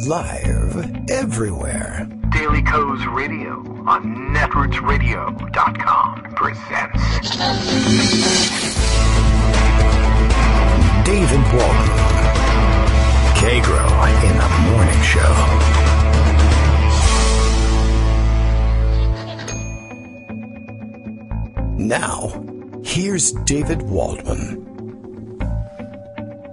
Live everywhere. Daily Co's Radio on netrootsradio.com presents David Waldman. Kagro in the Morning Show. Now, here's David Waldman.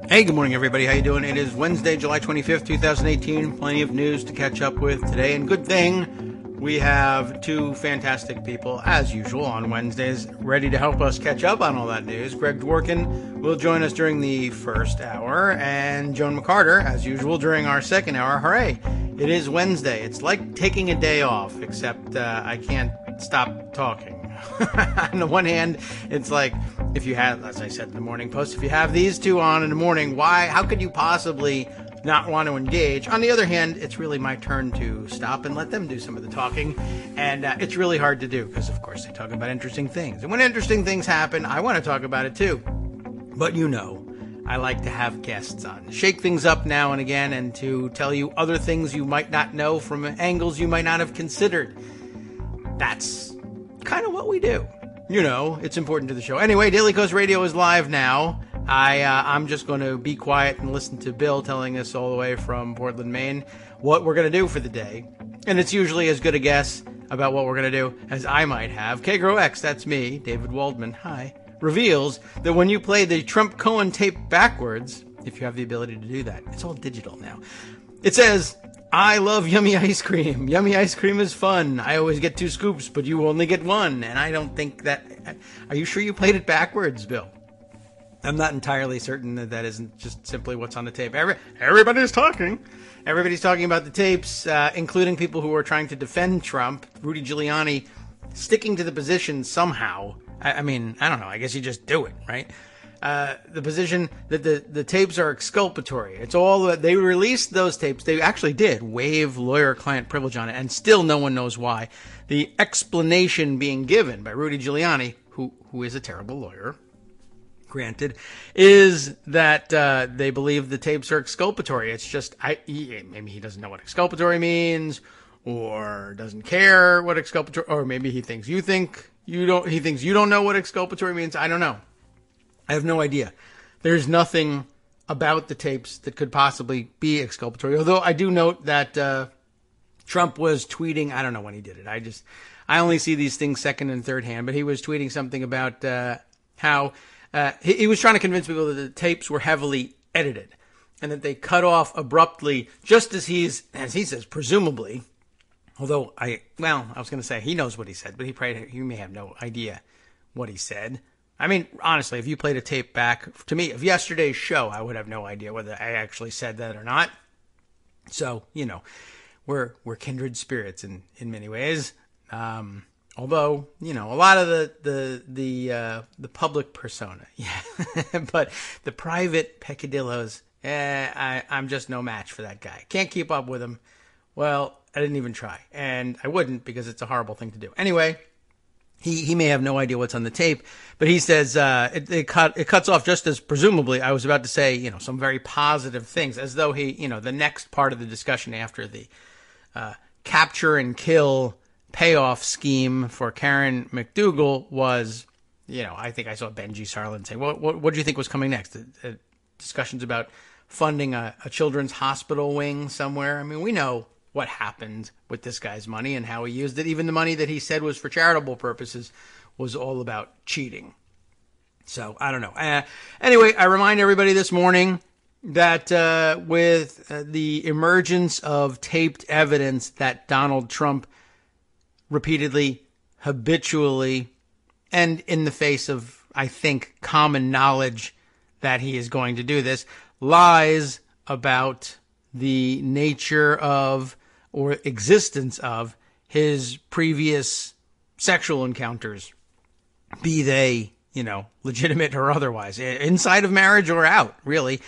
Hey, good morning, everybody. How you doing? It is Wednesday, July 25th, 2018. Plenty of news to catch up with today. And good thing we have two fantastic people, as usual, on Wednesdays, ready to help us catch up on all that news. Greg Dworkin will join us during the first hour, and Joan McCarter, as usual, during our second hour. Hooray! It is Wednesday. It's like taking a day off, except I can't stop talking. On the one hand, it's like, if you have, as I said in the morning post, if you have these two on in the morning, how could you possibly not want to engage? On the other hand, it's really my turn to stop and let them do some of the talking, and it's really hard to do, because of course they talk about interesting things, and when interesting things happen, I want to talk about it too. But you know, I like to have guests on, shake things up now and again, and to tell you other things you might not know from angles you might not have considered. That's kind of what we do. You know, it's important to the show. Anyway, Daily Coast Radio is live now. I'm just going to be quiet and listen to Bill telling us all the way from Portland, Maine, what we're going to do for the day. And it's usually as good a guess about what we're going to do as I might have. Kagro X, that's me, David Waldman, hi, reveals that when you play the Trump-Cohen tape backwards, if you have the ability to do that, it's all digital now, it says, "I love yummy ice cream. Yummy ice cream is fun. I always get 2 scoops, but you only get 1. And I don't think that... Are you sure you played it backwards, Bill? I'm not entirely certain that isn't just simply what's on the tape. Everybody's talking. Everybody's talking about the tapes, including people who are trying to defend Trump. Rudy Giuliani sticking to the position somehow. I mean, I don't know. I guess you just do it, right? The position that the tapes are exculpatory. It's all that they released those tapes. They actually did waive lawyer-client privilege on it, and still no one knows why. The explanation being given by Rudy Giuliani, who is a terrible lawyer, granted, is that they believe the tapes are exculpatory. It's just maybe he doesn't know what exculpatory means, or doesn't care what exculpatory, or maybe he thinks you think you don't. He thinks you don't know what exculpatory means. I don't know. I have no idea. There's nothing about the tapes that could possibly be exculpatory. Although I do note that Trump was tweeting. I don't know when he did it. I only see these things second and third hand. But he was tweeting something about how he was trying to convince people that the tapes were heavily edited and that they cut off abruptly, just as he says, presumably. Although I was going to say he knows what he said, but he may have no idea what he said. I mean, honestly, if you played a tape back to me of yesterday's show, I would have no idea whether I actually said that or not. So, you know, we're kindred spirits in many ways. Although, you know, a lot of the public persona, yeah, but the private peccadillos, I'm just no match for that guy. Can't keep up with him. Well, I didn't even try, and I wouldn't because it's a horrible thing to do. Anyway. He may have no idea what's on the tape, but he says it cuts off just as presumably I was about to say, you know, some very positive things, as though the next part of the discussion after the capture and kill payoff scheme for Karen McDougal was, you know, I think I saw Benji Sarlin say, what do you think was coming next? Discussions about funding a children's hospital wing somewhere. I mean, we know what happened with this guy's money and how he used it. Even the money that he said was for charitable purposes was all about cheating. So, I don't know. Anyway, I remind everybody this morning that with the emergence of taped evidence that Donald Trump repeatedly, habitually, and in the face of, I think, common knowledge that he is going to do this, lies about the nature of or existence of his previous sexual encounters, be they, you know, legitimate or otherwise, inside of marriage or out, really.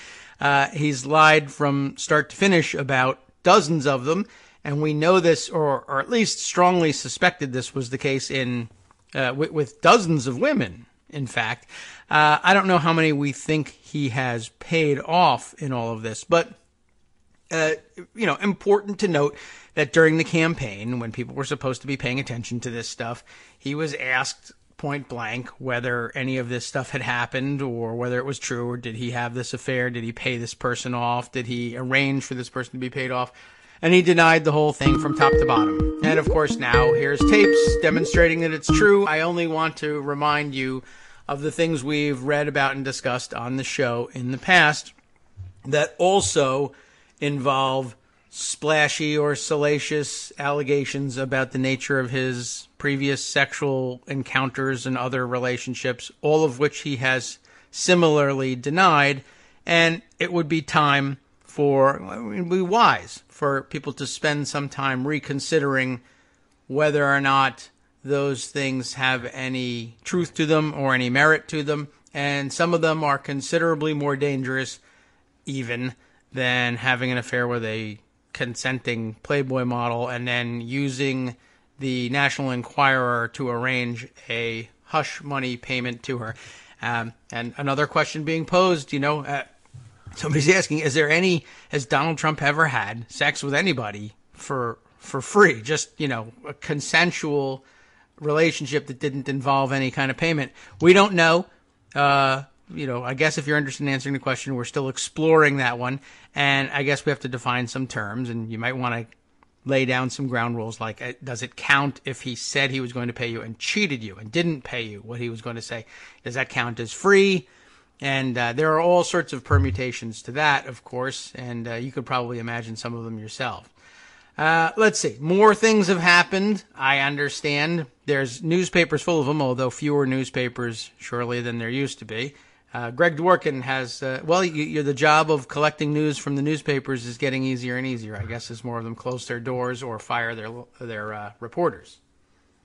He's lied from start to finish about dozens of them, and we know this, or at least strongly suspected this was the case with dozens of women, in fact. I don't know how many we think he has paid off in all of this, but important to note that during the campaign, when people were supposed to be paying attention to this stuff, he was asked point blank whether any of this stuff had happened or whether it was true, or did he have this affair? Did he pay this person off? Did he arrange for this person to be paid off? And he denied the whole thing from top to bottom. And of course, now here's tapes demonstrating that it's true. I only want to remind you of the things we've read about and discussed on the show in the past that also involve splashy or salacious allegations about the nature of his previous sexual encounters and other relationships, all of which he has similarly denied. And it would be time it would be wise for people to spend some time reconsidering whether or not those things have any truth to them or any merit to them. And some of them are considerably more dangerous even than having an affair with a consenting Playboy model and then using the National Enquirer to arrange a hush money payment to her. And another question being posed, somebody's asking, has Donald Trump ever had sex with anybody for free? Just, a consensual relationship that didn't involve any kind of payment. We don't know. I guess if you're interested in answering the question, we're still exploring that one. And I guess we have to define some terms, and you might want to lay down some ground rules like, does it count if he said he was going to pay you and cheated you and didn't pay you what he was going to say? Does that count as free? And there are all sorts of permutations to that, of course, and you could probably imagine some of them yourself. Let's see. More things have happened, I understand. There's newspapers full of them, although fewer newspapers, surely, than there used to be. Greg Dworkin has, the job of collecting news from the newspapers is getting easier and easier, I guess, as more of them close their doors or fire their reporters.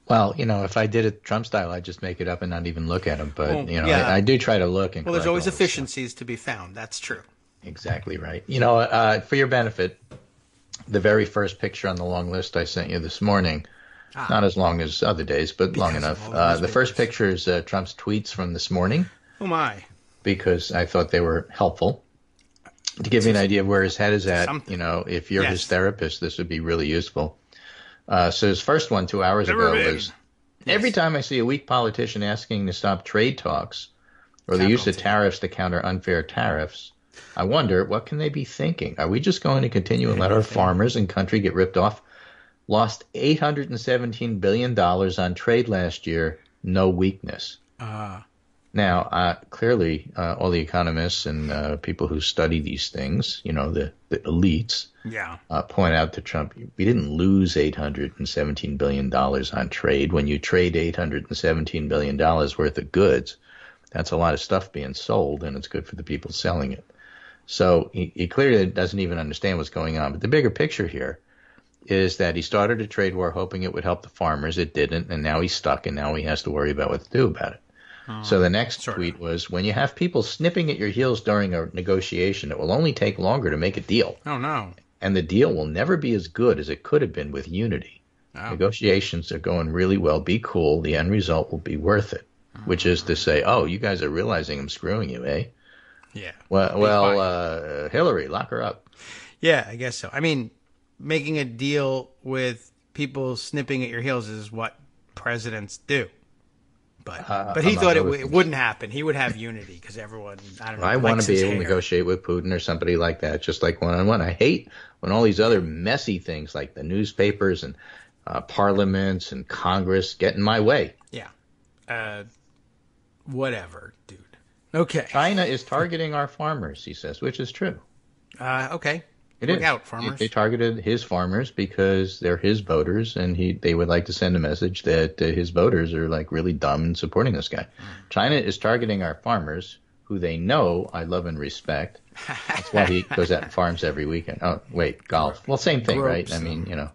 Well, if I did it Trump style, I'd just make it up and not even look at them. But, I do try to look. And there's always efficiencies to be found. That's true. Exactly right. For your benefit, the very first picture on the long list I sent you this morning, not as long as other days, but long enough. The first picture is Trump's tweets from this morning. Oh, my. Because I thought they were helpful. To give you an idea of where his head is at, if you're his therapist, this would be really useful. So his first one 2 hours ago was, every time I see a weak politician asking to stop trade talks or the use of tariffs to counter unfair tariffs, I wonder, what can they be thinking? Are we just going to continue and let our farmers and country get ripped off? Lost $817 billion on trade last year, no weakness. Now, clearly, all the economists and people who study these things, the elites, point out to Trump, we didn't lose $817 billion on trade. When you trade $817 billion worth of goods, that's a lot of stuff being sold, and it's good for the people selling it. So he clearly doesn't even understand what's going on. But the bigger picture here is that he started a trade war hoping it would help the farmers. It didn't, and now he's stuck, and now he has to worry about what to do about it. So the next tweet was, when you have people snipping at your heels during a negotiation, it will only take longer to make a deal. Oh, no. And the deal will never be as good as it could have been with unity. Oh. Negotiations are going really well. Be cool. The end result will be worth it, which is to say, you guys are realizing I'm screwing you, eh? Yeah. Well, Hillary, lock her up. Yeah, I guess so. I mean, making a deal with people snipping at your heels is what presidents do. But he thought it wouldn't happen. He would have unity because everyone, I want to be able to negotiate with Putin or somebody like that, just like one-on-one. I hate when all these other messy things like the newspapers and parliaments and Congress get in my way. Yeah. Whatever, dude. Okay. China is targeting our farmers, he says, which is true. Okay. Look out, farmers. They targeted his farmers because they're his voters, and they would like to send a message that his voters are like really dumb in supporting this guy. China is targeting our farmers, who they know I love and respect. That's why he goes out and farms every weekend. Oh, wait, golf. Well, same thing, right? I mean,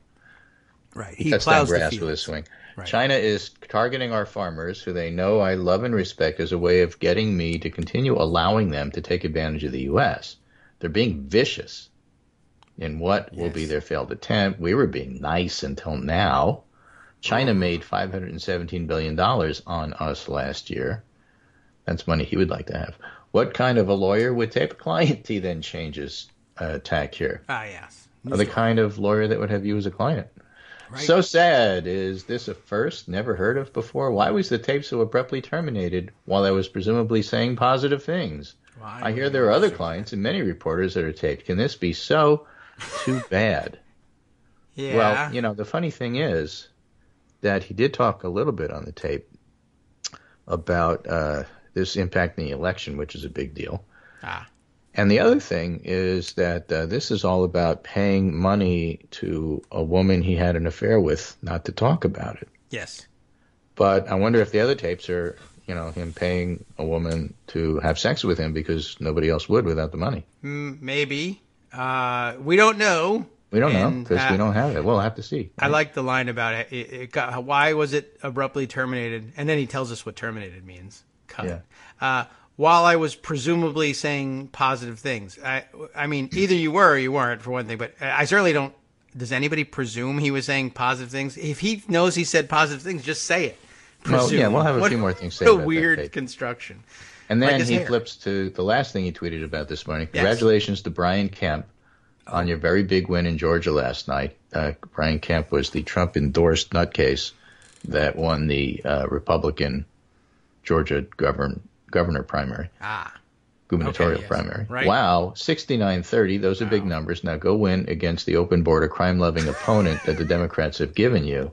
Right. He cuts down grass with a swing. Right. China is targeting our farmers, who they know I love and respect, as a way of getting me to continue allowing them to take advantage of the U.S. They're being vicious in what will be their failed attempt. We were being nice until now. China made $517 billion on us last year. That's money he would like to have. What kind of a lawyer would tape a client? He then changes tack here. Yes. The kind of lawyer that would have you as a client. Right. So sad. Is this a first? Never heard of before? Why was the tape so abruptly terminated while I was presumably saying positive things? I hear there are other clients and many reporters that are taped. Can this be so? Too bad. Yeah. Well, you know, the funny thing is that he did talk a little bit on the tape about this impacting the election, which is a big deal. And the other thing is that this is all about paying money to a woman he had an affair with not to talk about it. Yes. But I wonder if the other tapes are, you know, him paying a woman to have sex with him because nobody else would without the money. Maybe. We don't know. We don't know because we don't have it. We'll have to see. Right? I like the line about it. Why was it abruptly terminated? And then he tells us what terminated means. Cut. Yeah. While I was presumably saying positive things. I mean, either you were or you weren't, for one thing. But I certainly don't. Does anybody presume he was saying positive things? If he knows he said positive things, just say it. Presume. Well, yeah, we'll have a few more things to say about that. Weird construction. And then he flips to the last thing he tweeted about this morning. Congratulations to Brian Kemp on your very big win in Georgia last night. Brian Kemp was the Trump-endorsed nutcase that won the Republican Georgia governor primary. Gubernatorial primary. Right. Wow, 69-30. Those are big numbers. Now go win against the open border, crime-loving opponent that the Democrats have given you.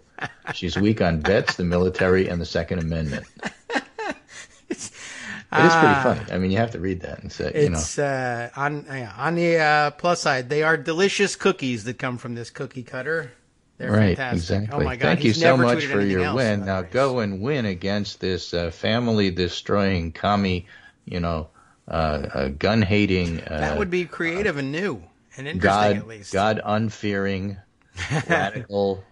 She's weak on vets, the military, and the Second Amendment. It is pretty funny. I mean, you have to read that and say, you know. It's on the plus side, they are delicious cookies that come from this cookie cutter. They're fantastic. Exactly. Oh my God! Thank you so much for your win. Now go and win against this family-destroying commie, you know, gun-hating. That would be creative and new and interesting, at least. God-unfearing, radical.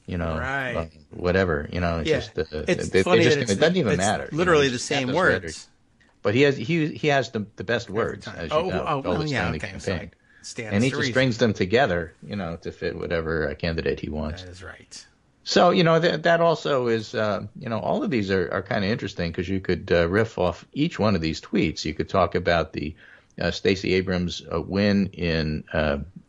You know, whatever. You know, it's just it's funny that it doesn't even matter. Literally the same words. But he has the best words, as you know. Campaign. And he just brings them together, you know, to fit whatever candidate he wants. That is right. So, you know, that also is, you know, all of these are kind of interesting because you could riff off each one of these tweets. You could talk about the Stacey Abrams win in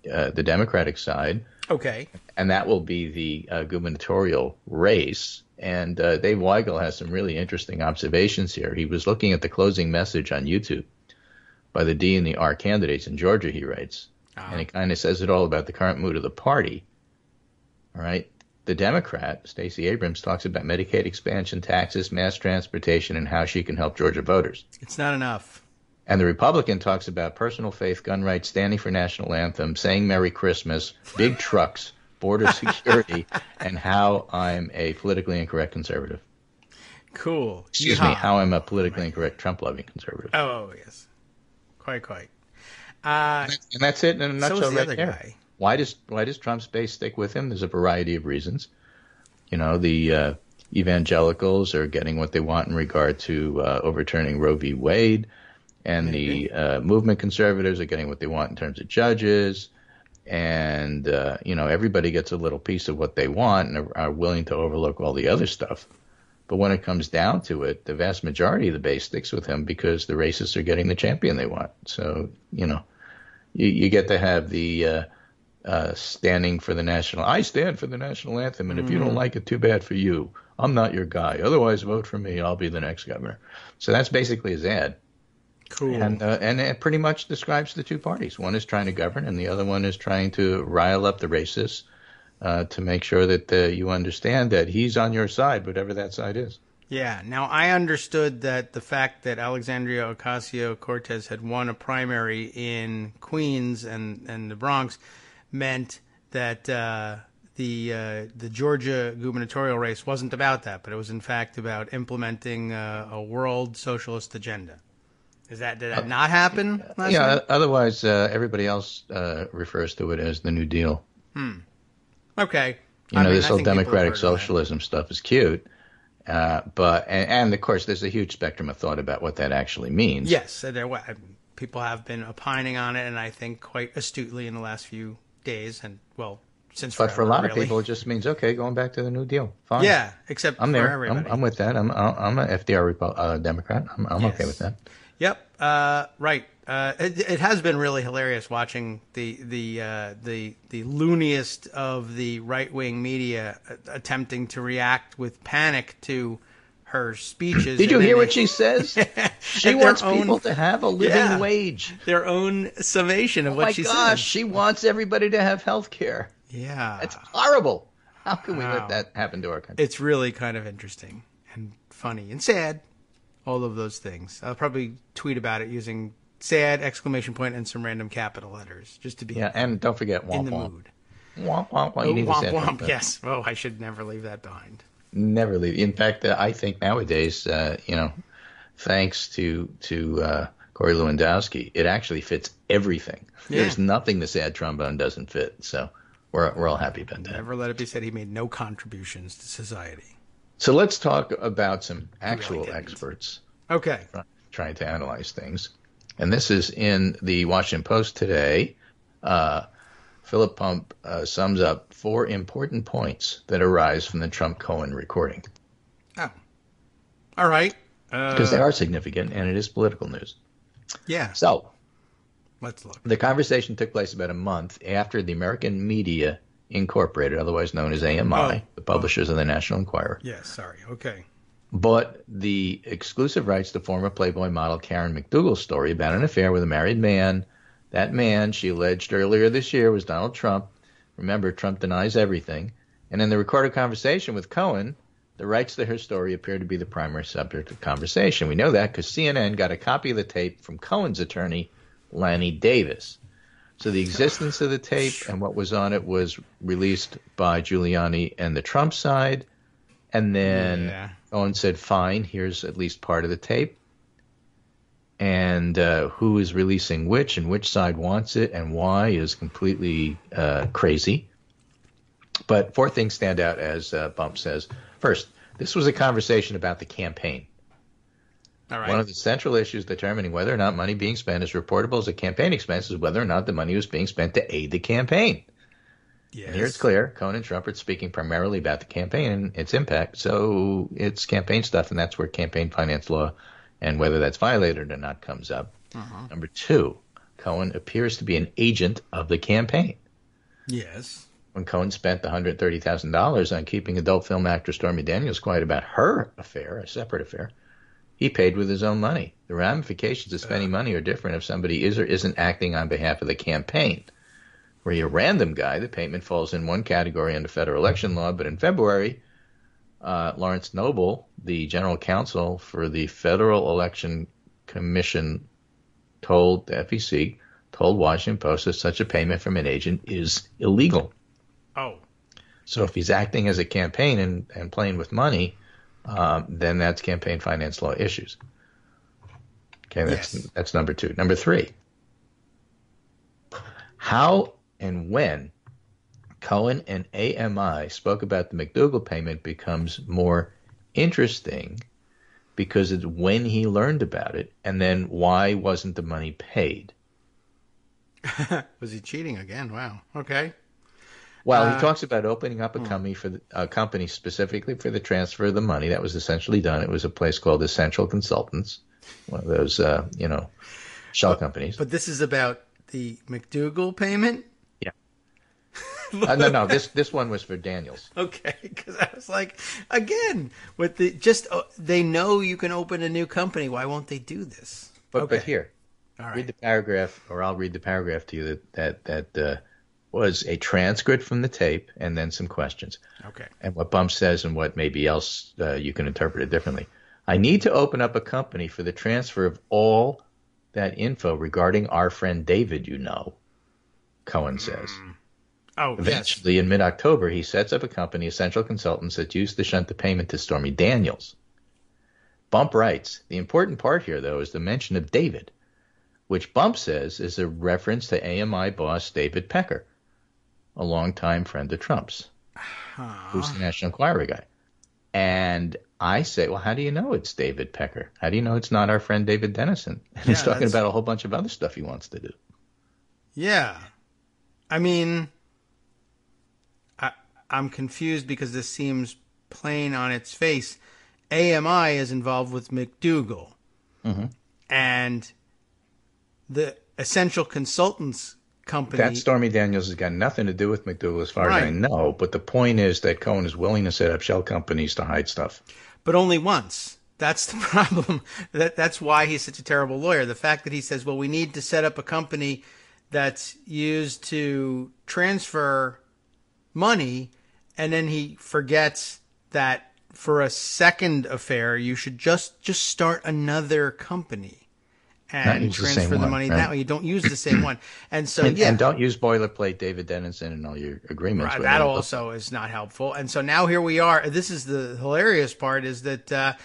the Democratic side. Okay. And that will be the gubernatorial race. And Dave Weigel has some really interesting observations here. He was looking at the closing message on YouTube by the D and the R candidates in Georgia, he writes. And he kind of says it all about the current mood of the party. All right. The Democrat, Stacey Abrams, talks about Medicaid expansion, taxes, mass transportation, and how she can help Georgia voters. It's not enough. And the Republican talks about personal faith, gun rights, standing for national anthem, saying Merry Christmas, big trucks, border security, and how I'm a politically incorrect conservative. Cool. Excuse me, how I'm a politically incorrect Trump-loving conservative. Oh, yes. Quite. And that's it in a nutshell so right there. Guy. Why does Trump's base stick with him? There's a variety of reasons. You know, the evangelicals are getting what they want in regard to overturning Roe v. Wade. And the movement conservatives are getting what they want in terms of judges. And, you know, everybody gets a little piece of what they want and are willing to overlook all the other stuff. But when it comes down to it, the vast majority of the base sticks with him because the racists are getting the champion they want. So, you know, you get to have the standing for the national. I stand for the national anthem. And if you don't like it, too bad for you. I'm not your guy. Otherwise, vote for me. I'll be the next governor. So that's basically his ad. Cool. And it pretty much describes the two parties. One is trying to govern, and the other one is trying to rile up the racists to make sure that you understand that he's on your side, whatever that side is. Yeah. Now, I understood that the fact that Alexandria Ocasio-Cortez had won a primary in Queens and the Bronx meant that the Georgia gubernatorial race wasn't about that, but it was in fact about implementing a world socialist agenda. Did that not happen last night? Otherwise everybody else refers to it as the New Deal. Okay. You know, this whole democratic socialism stuff is cute. But of course, there's a huge spectrum of thought about what that actually means. Yes. People have been opining on it, and I think quite astutely in the last few days and, well, since forever. But for a lot of people, it just means, okay, going back to the New Deal. Fine. Yeah, except I'm for there. everybody. I'm with that. I'm a FDR Democrat. I'm okay with that. Yep. Right. It has been really hilarious watching the looniest of the right wing media attempting to react with panic to her speeches. Did you hear what she says? She wants people to have a living wage. Their own summation of what she says. Oh my gosh, she wants everybody to have health care. Yeah. That's horrible. How can we let that happen to our country? It's really kind of interesting and funny and sad. All of those things. I'll probably tweet about it using sad exclamation point and some random capital letters just to be and don't forget womp, in the womp. mood. Womp womp. Oh, you need womp womp. Yes. Oh, I should never leave that behind. Never leave. In fact, I think nowadays, thanks to Corey Lewandowski, it actually fits everything. Yeah. There's nothing the sad trombone doesn't fit. So we're all happy about that. Never let it be said he made no contributions to society. So let's talk about some actual experts. Okay. Trying to analyze things. And this is in the Washington Post today. Philip Pump sums up 4 important points that arise from the Trump-Cohen recording. Oh. All right. Because they are significant, and it is political news. Yeah. So, let's look. The conversation took place about a month after the American Media Incorporated, otherwise known as AMI, the publishers of the National Enquirer. Yes, sorry. Okay. But the exclusive rights to former Playboy model Karen McDougal's story about an affair with a married man. That man, she alleged earlier this year, was Donald Trump. Remember, Trump denies everything. And in the recorded conversation with Cohen, the rights to her story appear to be the primary subject of conversation. We know that because CNN got a copy of the tape from Cohen's attorney, Lanny Davis. So the existence of the tape and what was on it was released by Giuliani and the Trump side. And then Cohen said, fine, here's at least part of the tape. And who is releasing which and which side wants it and why is completely crazy. But 4 things stand out, as Bump says. First, this was a conversation about the campaign. All right. One of the central issues determining whether or not money being spent is reportable as a campaign expense is whether or not the money was being spent to aid the campaign. Yes. And here it's clear, Cohen and Trump are speaking primarily about the campaign and its impact, so it's campaign stuff, and that's where campaign finance law and whether that's violated or not comes up. Number 2, Cohen appears to be an agent of the campaign. Yes. When Cohen spent the $130,000 on keeping adult film actor Stormy Daniels quiet about her affair, a separate affair, he paid with his own money. The ramifications of spending money are different if somebody is or isn't acting on behalf of the campaign. Were you a random guy, the payment falls in one category under federal election law, but in February, Lawrence Noble, the general counsel for the Federal Election Commission, told the FEC, told Washington Post that such a payment from an agent is illegal. Oh. So if he's acting as a campaign and playing with money, then that's campaign finance law issues. Okay, that's number 2. Number 3, how and when Cohen and AMI spoke about the McDougal payment becomes more interesting because it's when he learned about it, and then why wasn't the money paid? Was he cheating again? Wow. Okay. Well, he talks about opening up a company specifically for the transfer of the money. That was essentially done. It was a place called Essential Consultants, one of those, shell companies. But this is about the McDougal payment? Yeah. No. This one was for Daniels. Okay, because I was like, again, with they know you can open a new company. Why won't they do this? But here, read the paragraph, or I'll read the paragraph to you that was a transcript from the tape and then some questions. Okay. And what Bump says and what maybe else you can interpret it differently. I need to open up a company for the transfer of all that info regarding our friend David, Cohen says. Oh, eventually, in mid-October, he sets up a company, Essential Consultants, that used to shunt the payment to Stormy Daniels. Bump writes, the important part here, though, is the mention of David, which Bump says is a reference to AMI boss David Pecker, a longtime friend of Trump's, who's the National Enquirer guy. And I say, well, how do you know it's David Pecker? How do you know it's not our friend David Dennison? He's talking about a whole bunch of other stuff he wants to do. Yeah. I mean, I'm confused because this seems plain on its face. AMI is involved with McDougal. And the Essential Consultants company... That Stormy Daniels has got nothing to do with McDougal as far as I know. But the point is that Cohen is willing to set up shell companies to hide stuff. But only once. That's the problem. That's why he's such a terrible lawyer. The fact that he says, well, we need to set up a company that's used to transfer money, and then he forgets that for a second affair, you should just start another company and transfer the money that way. You don't use the same one. And so, and don't use boilerplate David Dennison in all your agreements. Right, that also is not helpful. And so now here we are. This is the hilarious part, is that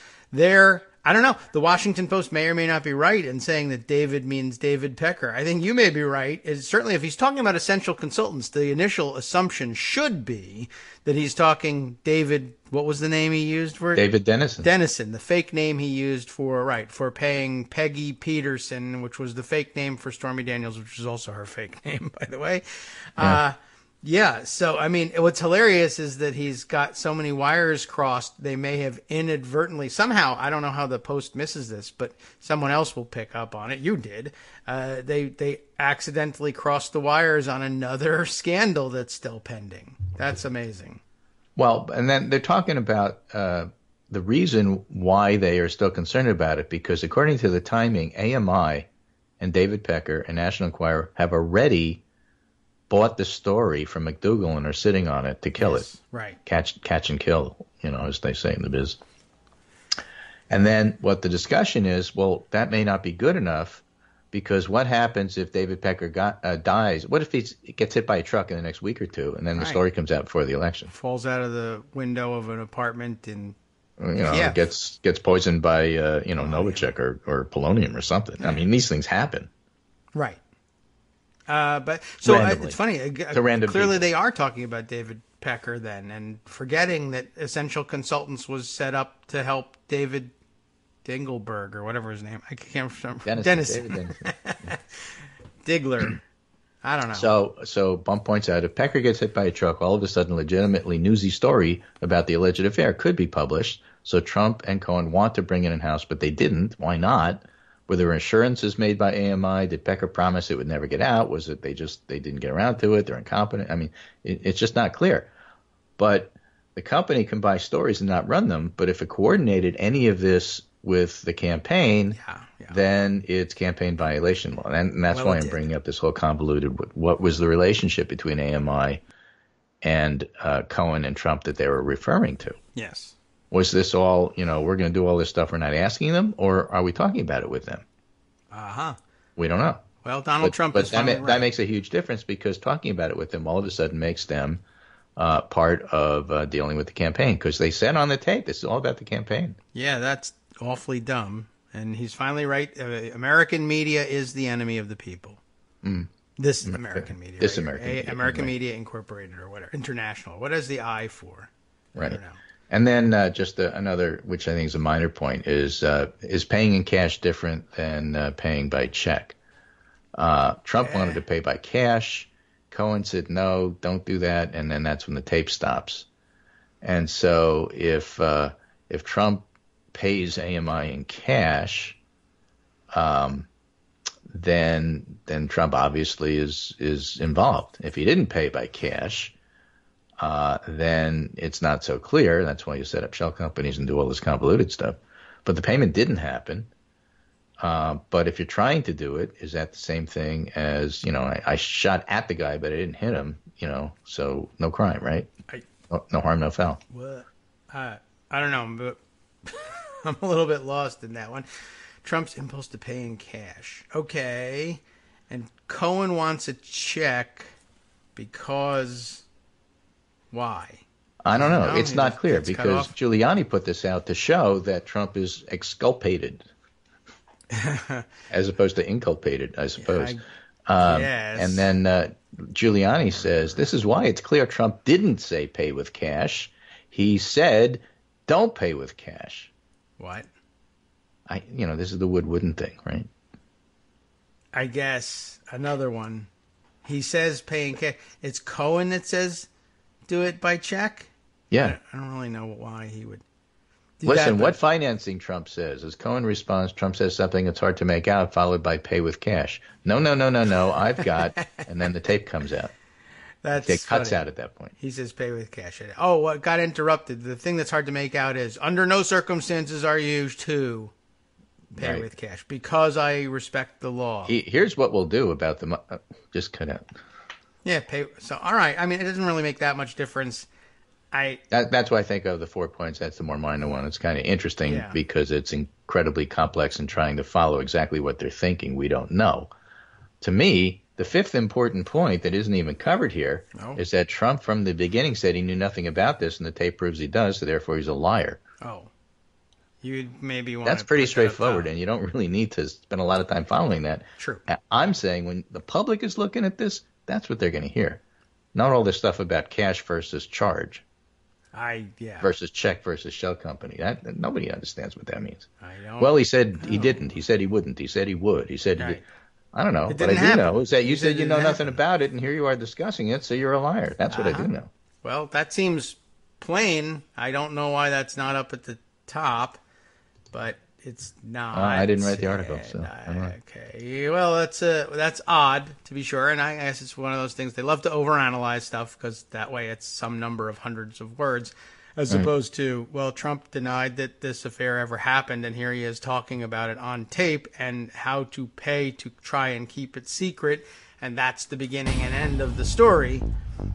I don't know. The Washington Post may or may not be right in saying that David means David Pecker. I think you may be right. Certainly, if he's talking about Essential Consultants, the initial assumption should be that he's talking David. What was the name he used for it? David Dennison. Dennison, the fake name he used for paying Peggy Peterson, which was the fake name for Stormy Daniels, which is also her fake name, by the way. Yeah. So, I mean, what's hilarious is that he's got so many wires crossed. They may have inadvertently, somehow, I don't know how the Post misses this, but someone else will pick up on it. You did. They accidentally crossed the wires on another scandal that's still pending. That's amazing. Well, and then they're talking about the reason why they are still concerned about it, because according to the timing, AMI and David Pecker and National Enquirer have already bought the story from McDougal and are sitting on it to kill it. Right. Catch and kill, as they say in the biz. And then what the discussion is, well, that may not be good enough, because what happens if David Pecker dies? What if he gets hit by a truck in the next week or two, and then the story comes out before the election? Falls out of the window of an apartment and gets poisoned by Novichok or polonium or something. I mean, these things happen. Right. But so it's funny. Clearly, people. They are talking about David Pecker then, and forgetting that Essential Consultants was set up to help David Dingleberg or whatever his name. I can't remember. Dennison. Digler. I don't know. So Bump points out, if Pecker gets hit by a truck, all of a sudden, a legitimately newsy story about the alleged affair could be published. So Trump and Cohen want to bring it in-house, but they didn't. Why not? Were there assurances made by AMI? Did Pecker promise it would never get out? Was it they didn't get around to it? They're incompetent. I mean, it's just not clear. But the company can buy stories and not run them. But if it coordinated any of this with the campaign, then it's campaign violation law. And that's why I'm bringing up this whole convoluted, what was the relationship between AMI and Cohen and Trump that they were referring to? Yes. Was this all, we're going to do all this stuff, we're not asking them, or are we talking about it with them? We don't know. Well, Donald Trump is finally right. That makes a huge difference, because talking about it with them all of a sudden makes them part of dealing with the campaign, because they said on the tape, this is all about the campaign. Yeah, that's awfully dumb. And he's finally right. American media is the enemy of the people. This American media. This American media. American Media Incorporated or whatever. International. What is the I for? Right. I don't know. And then just another, which I think is a minor point, is paying in cash different than paying by check? Trump wanted to pay by cash. Cohen said, no, don't do that. And then that's when the tape stops. And so if Trump pays AMI in cash, then Trump obviously is involved. If he didn't pay by cash, then it's not so clear. That's why you set up shell companies and do all this convoluted stuff. But the payment didn't happen. But if you're trying to do it, is that the same thing as, I shot at the guy, but I didn't hit him, so no crime, right? No harm, no foul. What? I don't know, but I'm a little bit lost in that one. Trump's impulse to pay in cash. Okay. And Cohen wants a check because... Why? I don't know. It's not clear, because Giuliani put this out to show that Trump is exculpated as opposed to inculpated, I suppose. Yes. And then Giuliani says, this is why it's clear Trump didn't say pay with cash. He said, don't pay with cash. What? This is the Wood-Wooden thing, right? I guess. Another one. He says pay in cash. It's Cohen that says... do it by check? Yeah. I don't really know why he would. Listen, what financing Trump says. As Cohen responds, Trump says something that's hard to make out, followed by pay with cash. No, I've got, and then the tape comes out. It cuts out at that point. He says pay with cash. Oh, what got interrupted. The thing that's hard to make out is, under no circumstances are you to pay with cash, because I respect the law. Here's what we'll do about the just cut out. Yeah, pay. So, all right. I mean, it doesn't really make that much difference. That's why I think of the 4 points. That's the more minor one. It's kind of interesting because it's incredibly complex and trying to follow exactly what they're thinking. We don't know. To me, the fifth important point that isn't even covered here is that Trump from the beginning said he knew nothing about this, and the tape proves he does, so therefore he's a liar. Oh. You maybe want That's pretty straightforward, and you don't really need to spend a lot of time following that. True. I'm saying when the public is looking at this, that's what they're going to hear. Not all this stuff about cash versus charge. Versus check versus shell company. That nobody understands what that means. I don't. Well, he said he didn't. He said he wouldn't. He said he would. He said I don't know. What I do know is that you said you know nothing about it, and here you are discussing it, so you're a liar. That's what I do know. Well, that seems plain. I don't know why that's not up at the top, but it's not. I didn't write the article, so okay. Well, that's odd, to be sure, and I guess it's one of those things. They love to overanalyze stuff because that way it's some number of hundreds of words, as opposed to, well, Trump denied that this affair ever happened, and here he is talking about it on tape and how to pay to try and keep it secret, and that's the beginning and end of the story.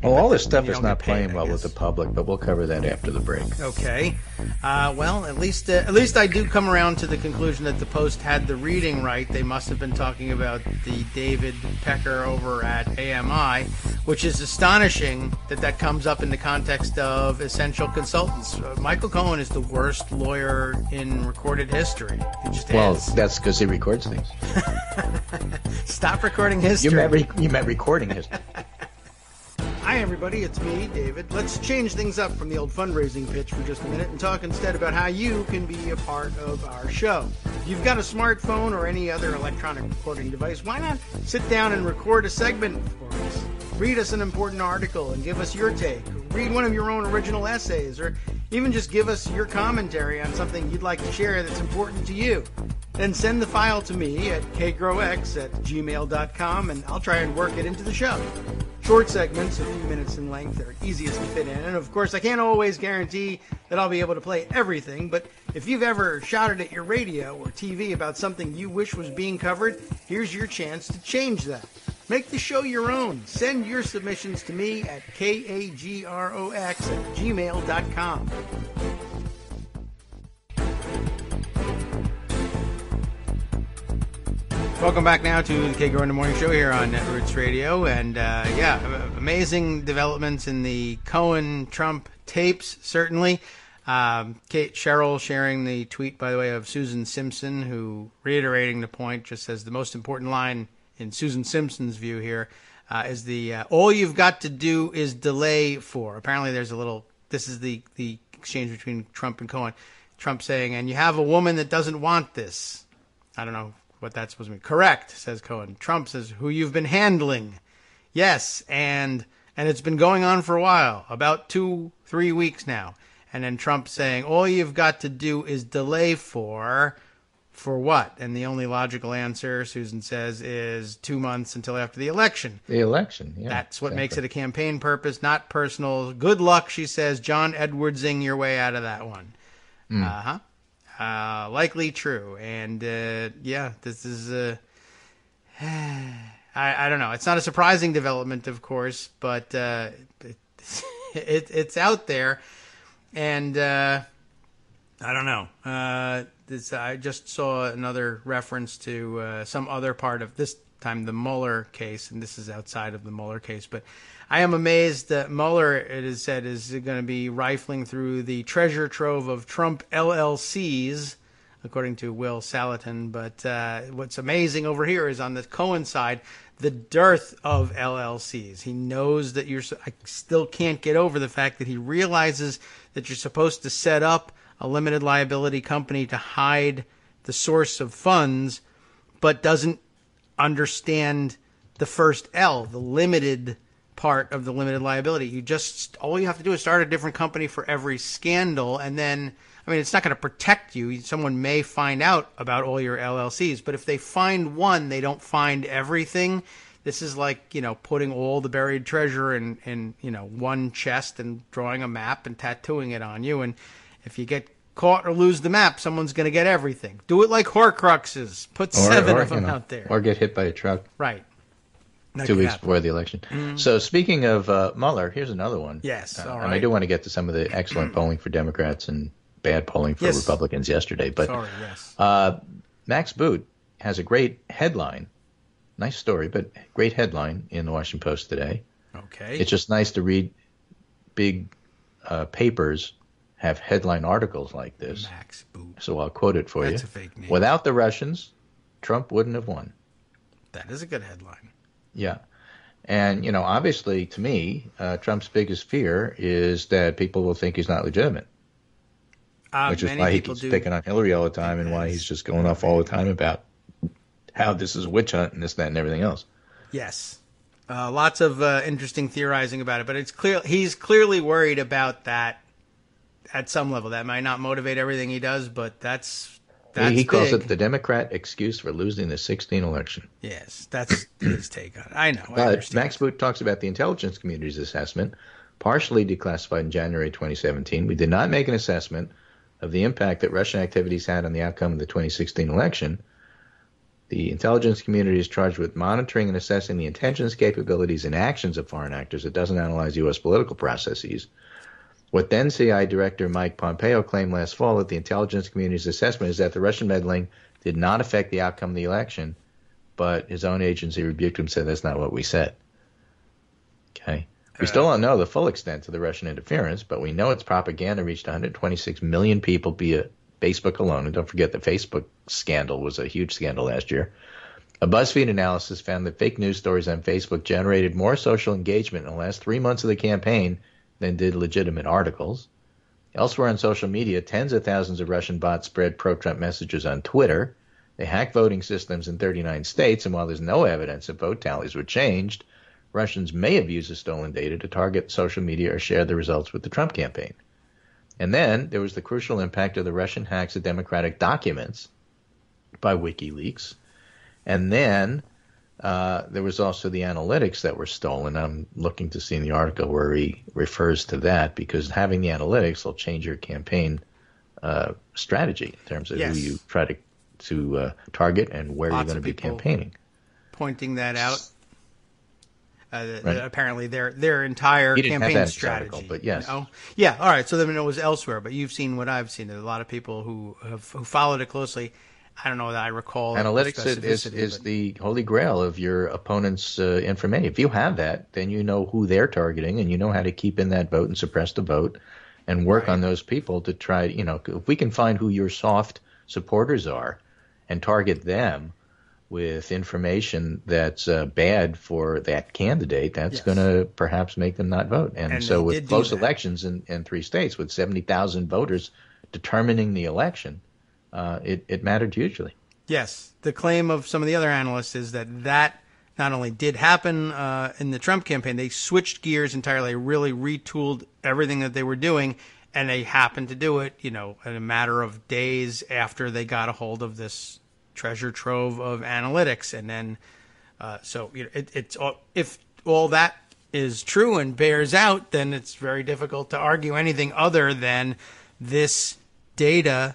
Well, all this stuff is not playing well with the public, but we'll cover that after the break. Okay. Well, at least I do come around to the conclusion that the Post had the reading right. They must have been talking about the David Pecker over at AMI, which is astonishing that comes up in the context of essential consultants. Michael Cohen is the worst lawyer in recorded history. He just is. That's because he records things. Stop recording history. You meant recording history. Hi, everybody. It's me, David. Let's change things up from the old fundraising pitch for just a minute and talk instead about how you can be a part of our show. If you've got a smartphone or any other electronic recording device, why not sit down and record a segment for us? Read us an important article and give us your take. Read one of your own original essays, or even just give us your commentary on something you'd like to share that's important to you. Then send the file to me at kagrox@gmail.com, and I'll try and work it into the show. Short segments, a few minutes in length, are easiest to fit in. And of course, I can't always guarantee that I'll be able to play everything, but if you've ever shouted at your radio or TV about something you wish was being covered, here's your chance to change that. Make the show your own. Send your submissions to me at kagrox@gmail.com. Welcome back now to the Kagro in the Morning Show here on Netroots Radio. And, amazing developments in the Cohen-Trump tapes, certainly. Kate Sherrill sharing the tweet, by the way, of Susan Simpson, who, reiterating the point, just says the most important line in Susan Simpson's view here is all you've got to do is delay for. Apparently there's this is the exchange between Trump and Cohen. Trump saying, and you have a woman that doesn't want this. I don't know what that's supposed to mean. Correct, says Cohen. Trump says, who you've been handling. Yes, and it's been going on for a while, about 2-3 weeks now. And then Trump saying, all you've got to do is delay for what? And the only logical answer, Susan says, is 2 months until after the election. The election, yeah. That's what makes it a campaign purpose, not personal. Good luck, she says. John Edwardsing your way out of that one. Likely true. And, this is, I don't know. It's not a surprising development, of course, but it's out there. And I don't know. I just saw another reference to some other part of, this time, the Mueller case, and this is outside of the Mueller case, but I am amazed that Mueller, it is said, is going to be rifling through the treasure trove of Trump LLCs, according to Will Salatin. But what's amazing over here is on the Cohen side, the dearth of LLCs. He knows that I still can't get over the fact that he realizes that you're supposed to set up a limited liability company to hide the source of funds, but doesn't understand the first L, the limited part of the limited liability. All you have to do is start a different company for every scandal, and then, I mean, it's not going to protect you. Someone may find out about all your LLCs, but if they find one, they don't find everything. This is like, putting all the buried treasure in one chest and drawing a map and tattooing it on you. And if you get caught or lose the map, someone's going to get everything. Do it like Horcruxes. Put 7 of them out there. Or get hit by a truck. Right. 2 weeks before the election. Mm-hmm. So speaking of Mueller, here's another one. Yes, all right. And I do want to get to some of the excellent polling for Democrats and bad polling for Republicans yesterday. But Max Boot has a great headline. Nice story, but great headline in the Washington Post today. Okay. It's just nice to read big papers have headline articles like this. Max Boot. So I'll quote it for you. That's a fake name. Without the Russians, Trump wouldn't have won. That is a good headline. Yeah. And, obviously, to me, Trump's biggest fear is that people will think he's not legitimate. Which is why he keeps picking on Hillary all the time and why he's just going off all the time about how this is a witch hunt and this, that, and everything else. Yes. Lots of interesting theorizing about it, but it's clear he's clearly worried about that at some level. That might not motivate everything he does, but that's he calls it the Democrat excuse for losing the 2016 election. Yes, that's his take on it. I know. But Max Boot talks about the intelligence community's assessment, partially declassified in January 2017. We did not make an assessment of the impact that Russian activities had on the outcome of the 2016 election. The intelligence community is charged with monitoring and assessing the intentions, capabilities, and actions of foreign actors. It doesn't analyze U.S. political processes. What then CI Director Mike Pompeo claimed last fall that the intelligence community's assessment is that the Russian meddling did not affect the outcome of the election, but his own agency rebuked him and said that's not what we said. Okay. We still don't know the full extent of the Russian interference, but we know its propaganda reached 126 million people via Facebook alone. And don't forget the Facebook scandal was a huge scandal last year. A BuzzFeed analysis found that fake news stories on Facebook generated more social engagement in the last 3 months of the campaign than did legitimate articles. Elsewhere on social media, tens of thousands of Russian bots spread pro-Trump messages on Twitter. They hacked voting systems in 39 states, and while there's no evidence that vote tallies were changed, Russians may have used the stolen data to target social media or share the results with the Trump campaign. And then there was the crucial impact of the Russian hacks of Democratic documents by WikiLeaks. And then there was also the analytics that were stolen. I'm looking to see in the article where he refers to that, because having the analytics will change your campaign strategy in terms of who you try to target and where you're going to be campaigning. Pointing that out. Apparently their entire campaign strategy. Article, but yes. Yeah, all right. So then it was elsewhere, but you've seen what I've seen. There's a lot of people who followed it closely. I don't know that I recall. Analytics is the holy grail of your opponent's information. If you have that, then you know who they're targeting and you know how to keep in that vote and suppress the vote and work on those people to try, if we can find who your soft supporters are and target them with information that's bad for that candidate, that's going to perhaps make them not vote. And so with close elections in 3 states with 70,000 voters determining the election, it mattered hugely. Yes. The claim of some of the other analysts is that not only did happen in the Trump campaign, they switched gears entirely, really retooled everything that they were doing, and they happened to do it, in a matter of days after they got a hold of this treasure trove of analytics. And then it's if all that is true and bears out, then it's very difficult to argue anything other than this data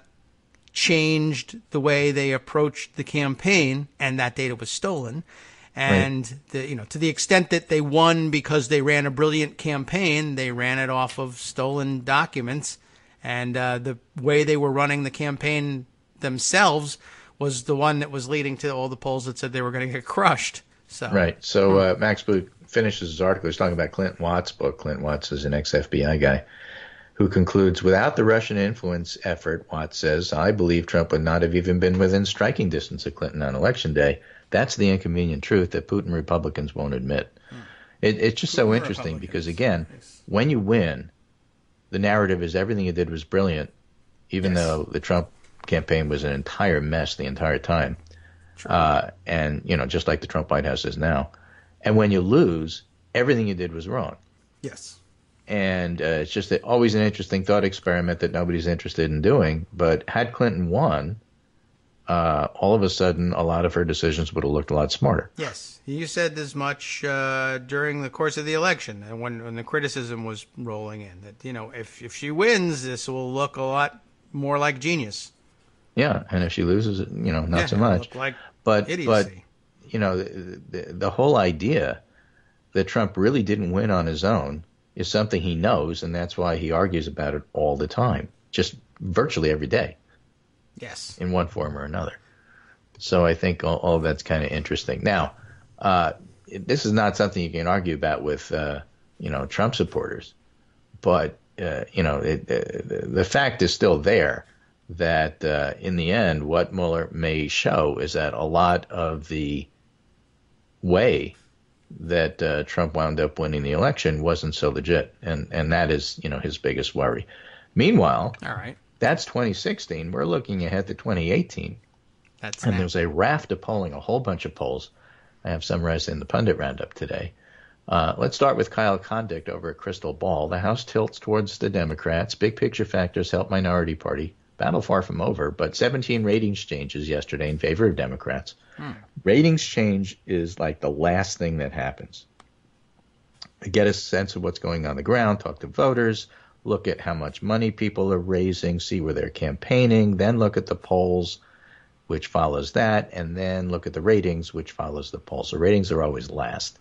changed the way they approached the campaign, and that data was stolen. And to the extent that they won because they ran a brilliant campaign, they ran it off of stolen documents, and the way they were running the campaign themselves was the one that was leading to all the polls that said they were going to get crushed. So Max Boot finishes his article. He's talking about Clint Watts' book. Clint Watts is an ex-FBI guy who concludes, without the Russian influence effort, Watts says, I believe Trump would not have even been within striking distance of Clinton on Election Day. That's the inconvenient truth that Putin Republicans won't admit. It's just so interesting because, again, when you win, the narrative is everything you did was brilliant, even though the Trump campaign was an entire mess the entire time. And, just like the Trump White House is now. And when you lose, everything you did was wrong. Yes. And it's just always an interesting thought experiment that nobody's interested in doing. But had Clinton won, all of a sudden, a lot of her decisions would have looked a lot smarter. Yes. You said as much during the course of the election, and when the criticism was rolling in, that, if she wins, this will look a lot more like genius. Yeah, and if she loses, not so much. Look like but idiocy. The whole idea that Trump really didn't win on his own is something he knows, and that's why he argues about it all the time, just virtually every day. Yes. In one form or another. So I think all of that's kind of interesting. Now, this is not something you can argue about with, Trump supporters, but the fact is still there that in the end, what Mueller may show is that a lot of the way that Trump wound up winning the election wasn't so legit, and that is, his biggest worry. Meanwhile, all right, that's 2016. We're looking ahead to 2018. And there's a raft of polling, a whole bunch of polls. I have summarized in the Pundit Roundup today. Let's start with Kyle Condict over at Crystal Ball. The House tilts towards the Democrats. Big picture factors help minority party. Battle far from over, but 17 ratings changes yesterday in favor of Democrats. Ratings change is like the last thing that happens. Get a sense of what's going on the ground, talk to voters, look at how much money people are raising, see where they're campaigning, then look at the polls, which follows that, and then look at the ratings, which follows the polls. So ratings are always last.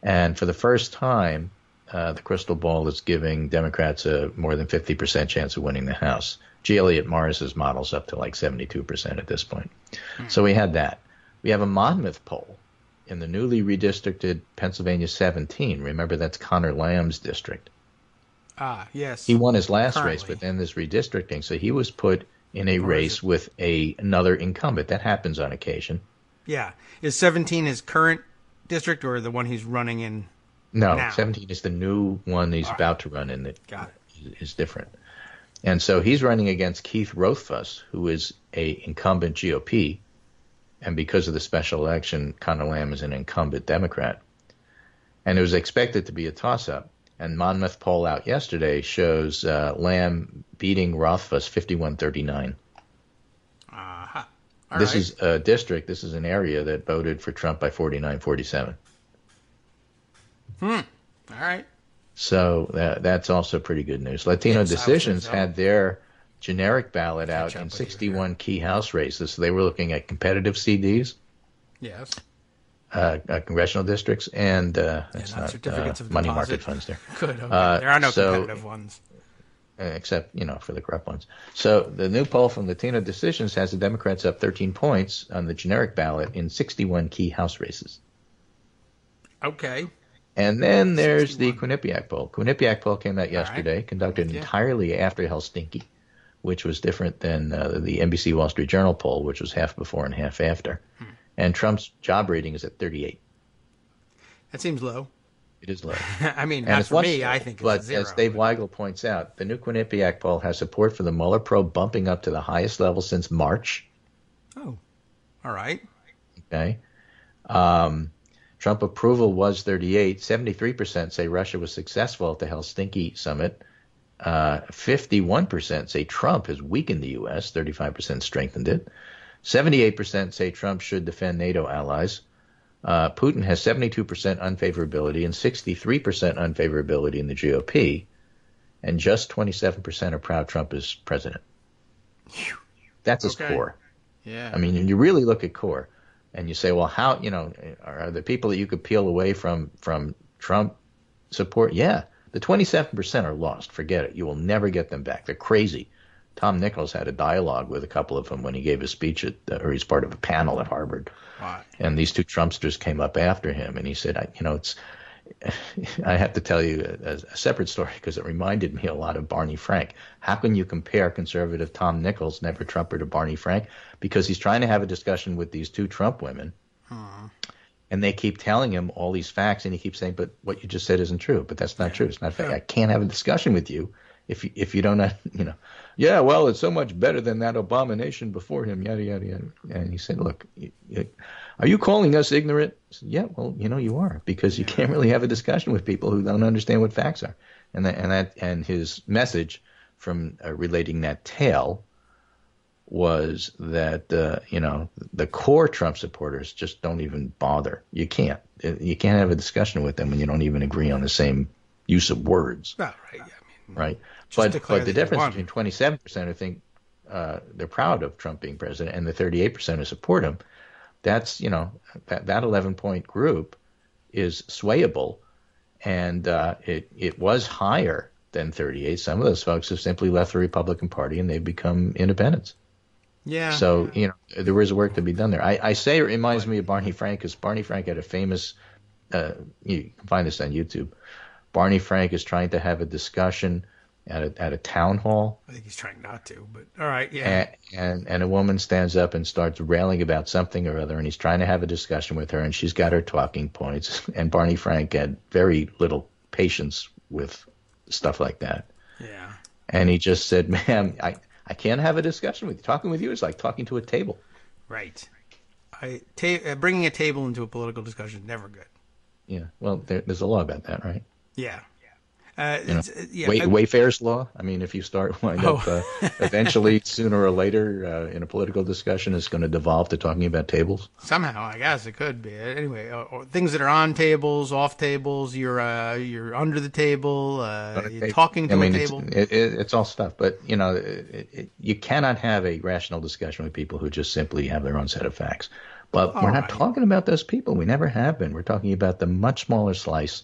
And for the first time, the crystal ball is giving Democrats a more than 50% chance of winning the House. G. Elliott Morris's model's up to like 72% at this point. So we had that. We have a Monmouth poll in the newly redistricted Pennsylvania 17. Remember, that's Connor Lamb's district. Yes. He won his last race, but then this redistricting. So he was put in a race with another incumbent. That happens on occasion. Yeah. Is 17 his current district or the one he's running in now? 17 is the new one he's about to run in that is different. And so he's running against Keith Rothfuss, who is a incumbent GOP. And because of the special election, Connor Lamb is an incumbent Democrat. And it was expected to be a toss-up. And Monmouth poll out yesterday shows Lamb beating Rothfuss 51-39. This is a district, this is an area that voted for Trump by 49-47. All right. So that's also pretty good news. Latino Decisions had their generic ballot out in 61 key House races. So they were looking at competitive CDs. Yes. Congressional districts and not certificates of money deposit. market funds there. Good. Okay. There are no competitive ones. Except, for the corrupt ones. So the new poll from Latino Decisions has the Democrats up 13 points on the generic ballot in 61 key House races. Okay. And then there's the Quinnipiac poll. Quinnipiac poll came out yesterday, conducted entirely after Helsinki, which was different than the NBC Wall Street Journal poll, which was half before and half after. And Trump's job rating is at 38. That seems low. It is low. I mean, not for me. I think it's zero. As Dave Weigel points out, the new Quinnipiac poll has support for the Mueller probe bumping up to the highest level since March. Oh, all right. Okay. Trump approval was 38. 73% say Russia was successful at the Helsinki summit. 51% say Trump has weakened the U.S. 35% strengthened it. 78% say Trump should defend NATO allies. Putin has 72% unfavorability and 63% unfavorability in the GOP. And just 27% are proud Trump is president. That's his core. Yeah. I mean, you really look at core. And you say, well, how, are the people that you could peel away from Trump support? Yeah, the 27% are lost. Forget it. You will never get them back. They're crazy. Tom Nichols had a dialogue with a couple of them when he gave his speech or he's part of a panel at Harvard. Wow. And these two Trumpsters came up after him, and he said, I have to tell you a separate story because it reminded me a lot of Barney Frank. How can you compare conservative Tom Nichols, never Trumper, to Barney Frank? Because he's trying to have a discussion with these two Trump women, and they keep telling him all these facts, and he keeps saying, but what you just said isn't true. But that's not true. It's not fact. I can't have a discussion with you if you don't, yeah, well, it's so much better than that abomination before him, yada, yada, yada. And he said, look, Are you calling us ignorant? I said, yeah, well, you are, because you can't really have a discussion with people who don't understand what facts are. And his message from relating that tale was that the core Trump supporters just don't even bother. You can't have a discussion with them when you don't even agree on the same use of words. Oh, right. Right. But the difference between 27% who think they're proud of Trump being president and the 38% who support him, that's that 11-point group is swayable, and it was higher than 38. Some of those folks have simply left the Republican Party and they've become independents. Yeah. So, there is work to be done there. I say it reminds me of Barney Frank, because Barney Frank had a famous, you can find this on YouTube. Barney Frank is trying to have a discussion at a town hall. I think he's trying not to, but all right, yeah. And a woman stands up and starts railing about something or other, and he's trying to have a discussion with her, and she's got her talking points. And Barney Frank had very little patience with stuff like that. Yeah. And he just said, ma'am, I can't have a discussion with you. Talking with you is like talking to a table. Right. Bringing a table into a political discussion is never good. Yeah. Well, there's a law about that, right? Yeah. Wayfair's law. I mean, if you wind up eventually, sooner or later, in a political discussion, it's going to devolve to talking about tables. Somehow, I guess it could be. Anyway, or things that are on tables, off tables. You're under the table. You're talking to a table. It's all stuff. But you cannot have a rational discussion with people who just simply have their own set of facts. But we're not talking about those people. We never have been. We're talking about the much smaller slice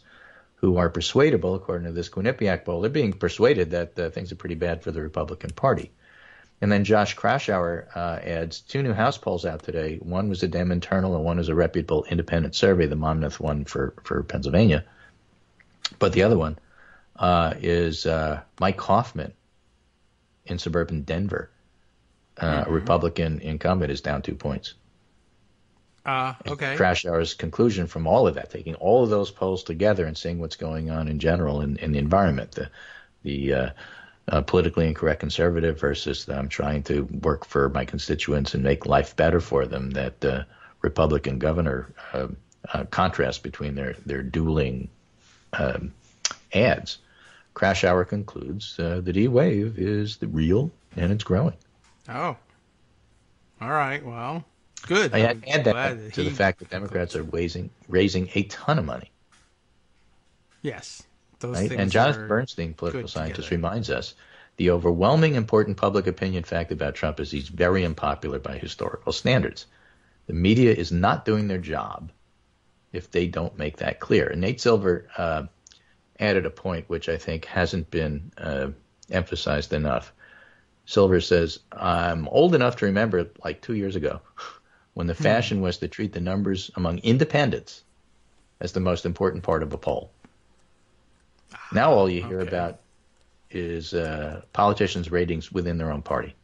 who are persuadable, according to this Quinnipiac poll. They're being persuaded that things are pretty bad for the Republican Party. And then Josh Krasauer adds 2 new House polls out today. One was a Dem internal and one was a reputable independent survey, the Monmouth one for Pennsylvania. But the other one is Mike Hoffman in suburban Denver. A Republican incumbent is down 2 points. Okay. Krasauer's conclusion from all of that, taking all of those polls together and seeing what's going on in general in the environment, the politically incorrect conservative versus I'm trying to work for my constituents and make life better for them, that Republican governor contrast between their dueling ads. Krasauer concludes the D wave is real and it's growing. Oh. All right. Well. Good. I add that to the fact that Democrats are raising a ton of money. Yes. Those things. And Jonathan Bernstein, political scientist, reminds us the overwhelming important public opinion fact about Trump is he's very unpopular by historical standards. The media is not doing their job if they don't make that clear. And Nate Silver added a point which I think hasn't been emphasized enough. Silver says, I'm old enough to remember like 2 years ago when the fashion was to treat the numbers among independents as the most important part of a poll. Now all you hear about is politicians' ratings within their own party.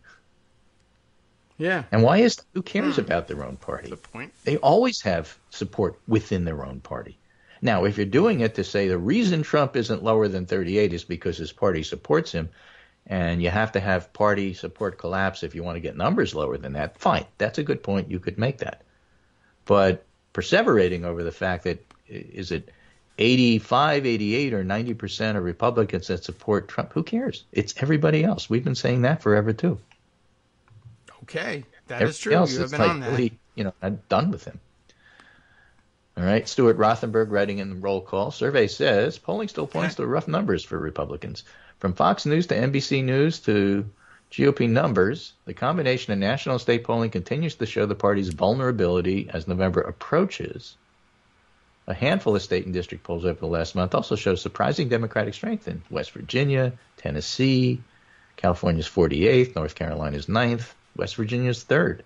Yeah. And why is that? Who cares about their own party? That's the point. They always have support within their own party. Now, if you're doing it to say the reason Trump isn't lower than 38 is because his party supports him, and you have to have party support collapse if you want to get numbers lower than that, fine. That's a good point. You could make that. But perseverating over the fact that is it 85, 88, or 90% of Republicans that support Trump, who cares? It's everybody else. We've been saying that forever, too. Okay, that is true. You have been on that. Really, I'm done with him. All right, Stuart Rothenberg writing in the roll call. Survey says polling still points to rough numbers for Republicans. From Fox News to NBC News to GOP numbers, the combination of national and state polling continues to show the party's vulnerability as November approaches. A handful of state and district polls over the last month also show surprising Democratic strength in West Virginia, Tennessee, California's 48th, North Carolina's 9th, West Virginia's 3rd.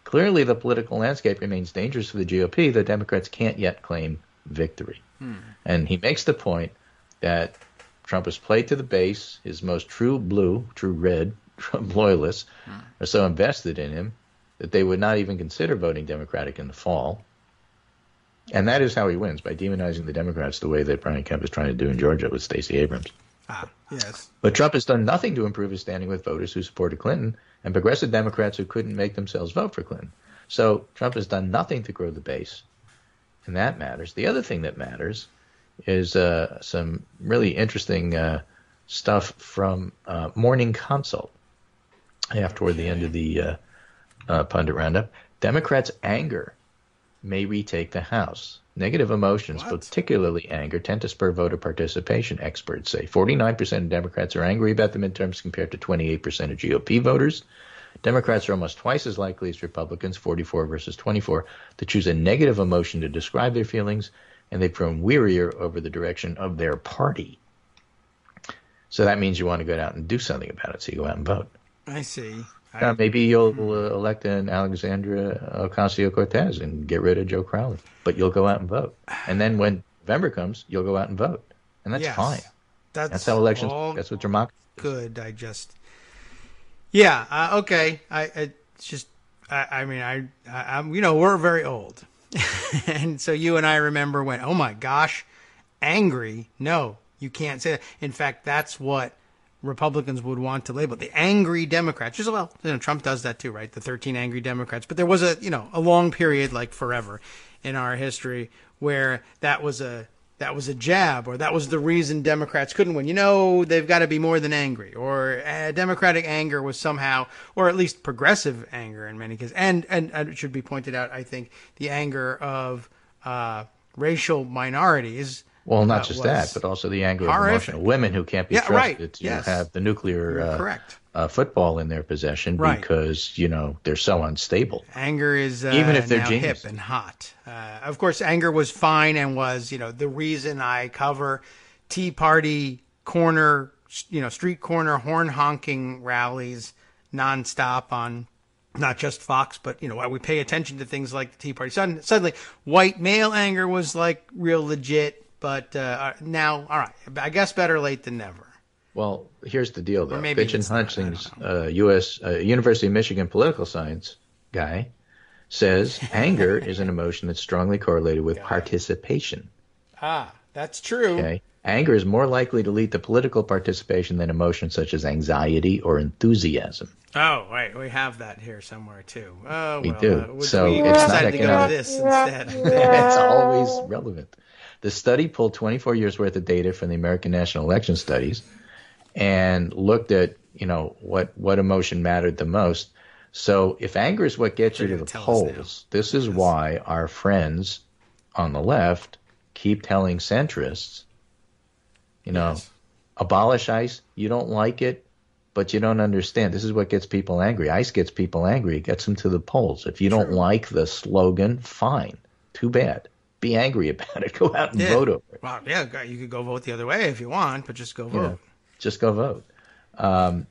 Clearly, the political landscape remains dangerous for the GOP. The Democrats can't yet claim victory. And he makes the point that Trump has played to the base. His most true red Trump loyalists are so invested in him that they would not even consider voting Democratic in the fall. And that is how he wins, by demonizing the Democrats the way that Brian Kemp is trying to do in Georgia with Stacey Abrams. Yes. But Trump has done nothing to improve his standing with voters who supported Clinton and progressive Democrats who couldn't make themselves vote for Clinton. So Trump has done nothing to grow the base, and that matters. The other thing that matters is some really interesting stuff from Morning Consult toward the end of the pundit roundup. Democrats' anger may retake the House. Negative emotions, particularly anger, tend to spur voter participation, experts say. 49% of Democrats are angry about the midterms compared to 28% of GOP voters. Democrats are almost twice as likely as Republicans, 44 versus 24, to choose a negative emotion to describe their feelings, and they've grown wearier over the direction of their party. So that means you want to go out and do something about it, so you go out and vote. I see. Maybe you'll elect an Alexandria Ocasio-Cortez and get rid of Joe Crowley, but you'll go out and vote. And then when November comes, you'll go out and vote, and that's fine. That's how elections. That's what democracy is. Good. Okay. It's just. I'm. We're very old, and so you and I remember when. Oh my gosh, angry. No, you can't say that. In fact, that's what Republicans would want to label the angry Democrats. Just Trump does that too, right? The 13 angry Democrats. But there was a long period, like forever, in our history where that was a jab, or that was the reason Democrats couldn't win. They've got to be more than angry, or Democratic anger was somehow, or at least progressive anger in many cases. And it should be pointed out, I think, the anger of racial minorities. Well, not just that, but also the anger of emotional women who can't be trusted to have the nuclear football in their possession because, they're so unstable. Anger is even if they're now genius. Hip and hot. Of course, anger was fine and was, the reason I cover Tea Party corner, street corner horn honking rallies nonstop on not just Fox, but, we pay attention to things like the Tea Party. Suddenly, white male anger was like real legit. But now, all right, I guess better late than never. Well, here's the deal, though. Fitch and Hunson's University of Michigan political science guy says anger is an emotion that's strongly correlated with participation. That's true. Okay. Anger is more likely to lead to political participation than emotions such as anxiety or enthusiasm. Oh, right. We have that here somewhere, too. Oh, we do. So we decided to go to this instead. It's always relevant. The study pulled 24 years worth of data from the American National Election Studies and looked at, what emotion mattered the most. So if anger is what gets you to the polls, this is why our friends on the left keep telling centrists, abolish ICE. You don't like it, but you don't understand. This is what gets people angry. ICE gets people angry. It gets them to the polls. If you don't like the slogan, fine. Too bad. Be angry about it. Go out and vote over it. Well, you could go vote the other way if you want, but just go vote. Just go vote. The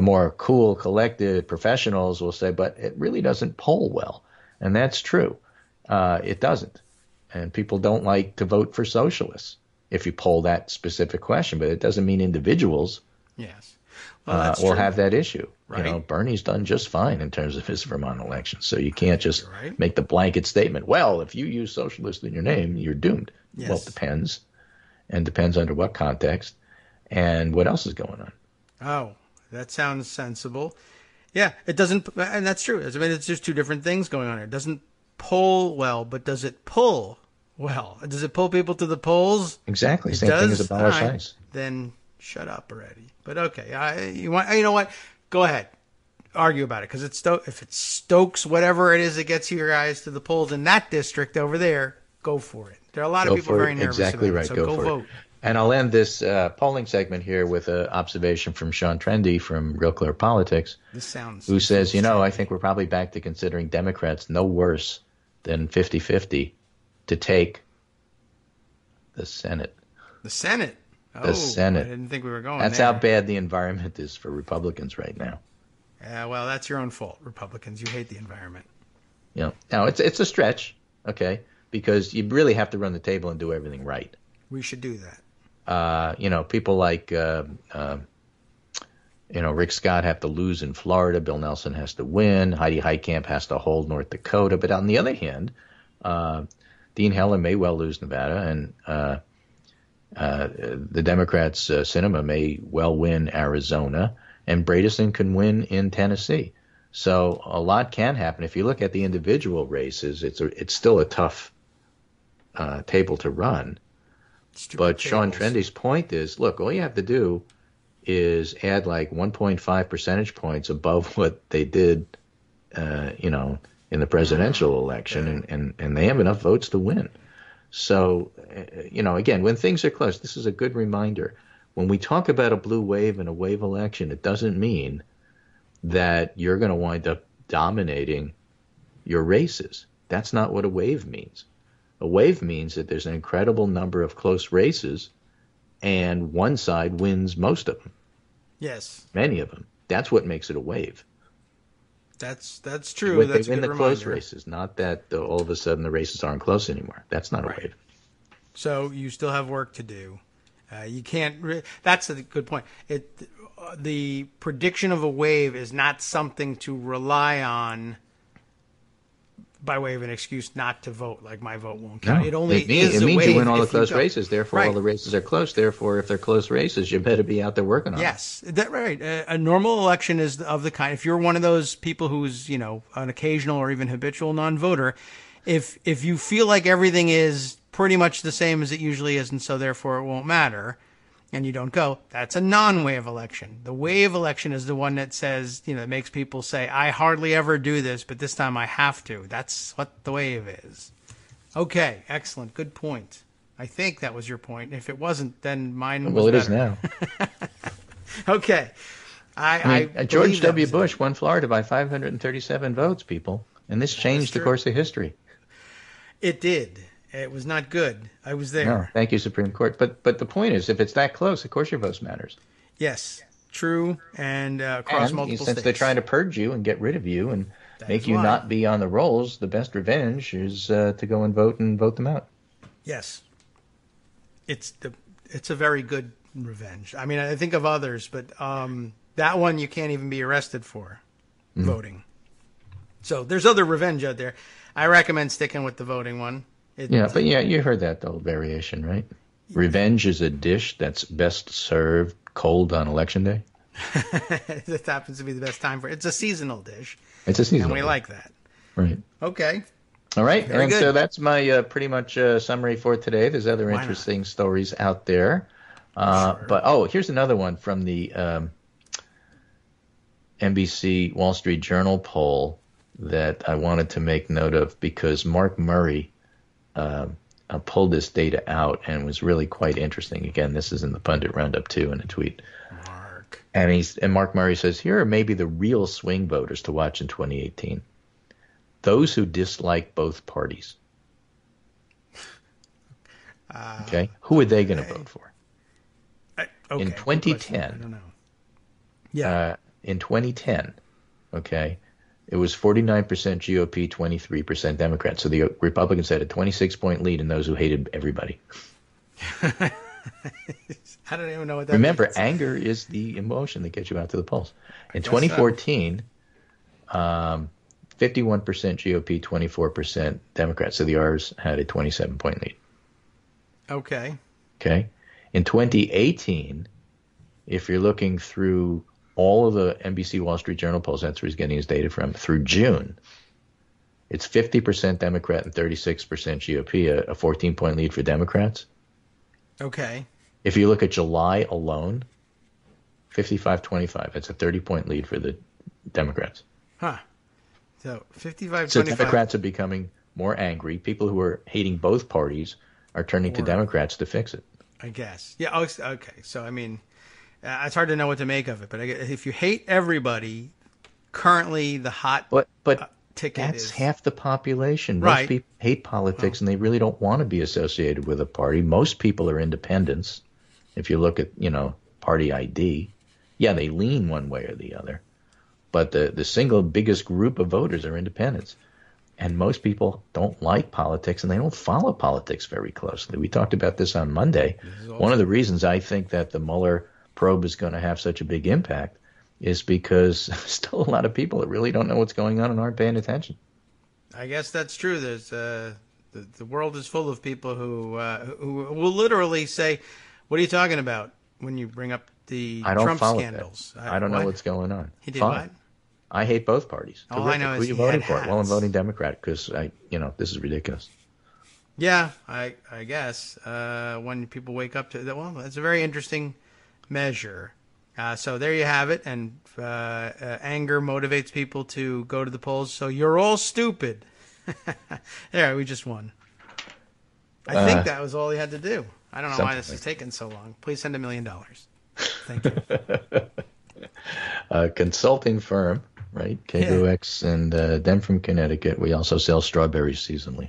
more cool, collected professionals will say, but it really doesn't poll well, and that's true. It doesn't, and people don't like to vote for socialists if you poll that specific question. But it doesn't mean individuals. Yes. Will have that issue. Right. Bernie's done just fine in terms of his Vermont election. So you can't just make the blanket statement, well, if you use socialist in your name, you're doomed. Yes. Well, it depends. And depends under what context and what else is going on. Oh, that sounds sensible. Yeah, it doesn't, and that's true. It's just two different things going on here. It doesn't poll well, but does it pull well? Does it pull people to the polls? Exactly. Same thing as abolish ICE. Then shut up already. But okay, you know what? Go ahead, argue about it, because if it stokes whatever it is that gets you guys to the polls in that district over there, go for it. There are a lot of people very nervous. Exactly about right. it, so go vote. And I'll end this polling segment here with an observation from Sean Trendy from Real Clear Politics, who says, I think we're probably back to considering Democrats no worse than 50-50 to take the Senate. The Senate. The Senate. I didn't think we were going That's there. how bad the environment is for Republicans right now. Yeah, well, that's your own fault, Republicans. You hate the environment. Now it's a stretch, okay, because you really have to run the table and do everything right. We should do that. People like Rick Scott have to lose in Florida. Bill Nelson has to win. Heidi Heitkamp has to hold North Dakota. But on the other hand, Dean Heller may well lose Nevada, and the Democrats' Sinema may well win Arizona, and Bredesen can win in Tennessee. So a lot can happen. If you look at the individual races, it's still a tough table to run. But Sean Trendy's point is, look, all you have to do is add like 1.5 percentage points above what they did, in the presidential election, and they have enough votes to win. So, again, when things are close, this is a good reminder. When we talk about a blue wave and a wave election, it doesn't mean that you're going to wind up dominating your races. That's not what a wave means. A wave means that there's an incredible number of close races, and one side wins most of them. Yes. Many of them. That's what makes it a wave. That's true. That's in the reminder. Close races, not that all of a sudden the races aren't close anymore. That's not a wave. So you still have work to do. You can't. That's a good point. The prediction of a wave is not something to rely on by way of an excuse not to vote. Like my vote won't count. No, It only it means you win all the close races. Therefore, right. all the races are close. Therefore, if they're close races, you better be out there working on it. Yes, right. A normal election is of the kind. If you're one of those people who's an occasional or even habitual non-voter, if you feel like everything is pretty much the same as it usually is, and so therefore it won't matter, and you don't go, that's a non-wave election. The wave election is the one that says, that makes people say, I hardly ever do this, but this time I have to. That's what the wave is. Okay, excellent. Good point. I think that was your point. If it wasn't, then mine was Well, it better. is now. Okay. George W. Bush won Florida by 537 votes, people. And this changed the course of history. It did. It was not good. I was there. No, thank you, Supreme Court. But the point is, if it's that close, of course your vote matters. Yes, true, and across multiple states. Since they're trying to purge you and get rid of you and make you not be on the rolls, the best revenge is to go and vote them out. Yes, it's a very good revenge. I mean, I think of others, but that one you can't even be arrested for voting. So there's other revenge out there. I recommend sticking with the voting one. You heard that old variation, right? Revenge is a dish that's best served cold on Election Day. This happens to be the best time for it. It's a seasonal dish. It's a seasonal and we dish. like that. Right. Okay. All right. Very good. So that's my pretty much summary for today. There's other interesting stories out there. Sure. But here's another one from the NBC Wall Street Journal poll that I wanted to make note of because Mark Murray pulled this data out and was really quite interesting. Again, this is in the Pundit Roundup too in a tweet. And Mark Murray says, here are maybe the real swing voters to watch in 2018. Those who dislike both parties. Okay? Who are they going to vote for? In 2010, I don't know. Yeah. In 2010, okay, it was 49% GOP, 23% Democrat. So the Republicans had a 26-point lead in those who hated everybody. I don't even know what that Remember, means. anger is the emotion that gets you out to the polls. In 2014, 51% GOP, 24% Democrat. So the R's had a 27-point lead. Okay. Okay. In 2018, if you're looking through all of the NBC Wall Street Journal polls, that's where he's getting his data from, through June, it's 50% Democrat and 36% GOP, a 14-point lead for Democrats. Okay. If you look at July alone, 55-25. That's a 30-point lead for the Democrats. Huh. So 55-25. So Democrats are becoming more angry. People who are hating both parties are turning to Democrats to fix it. I guess. Yeah. Okay. So, I mean, it's hard to know what to make of it. But if you hate everybody, currently the hot ticket that's is... half the population. Most Right. people hate politics, and they really don't want to be associated with a party. Most people are independents. If you look at, party ID, yeah, they lean one way or the other. But the single biggest group of voters are independents. And most people don't like politics, and they don't follow politics very closely. We talked about this on Monday. One of the reasons I think that the Mueller probe is going to have such a big impact is because there's still a lot of people that really don't know what's going on and aren't paying attention. I guess that's true. There's the world is full of people who will literally say, "What are you talking about?" when you bring up the Trump scandals. I don't know what's going on. He did Fine. I hate both parties. All I know is who you voting for? Well, I'm voting Democrat because this is ridiculous. Yeah, I guess when people wake up to that, well, it's a very interesting measure. So there you have it, and anger motivates people to go to the polls. So you're all stupid. There, we just won. I think that was all he had to do. I don't know why this is taking so long. Please send $1 million. Thank you. Consulting firm, right? Kagro X and them from Connecticut. We also sell strawberries seasonally.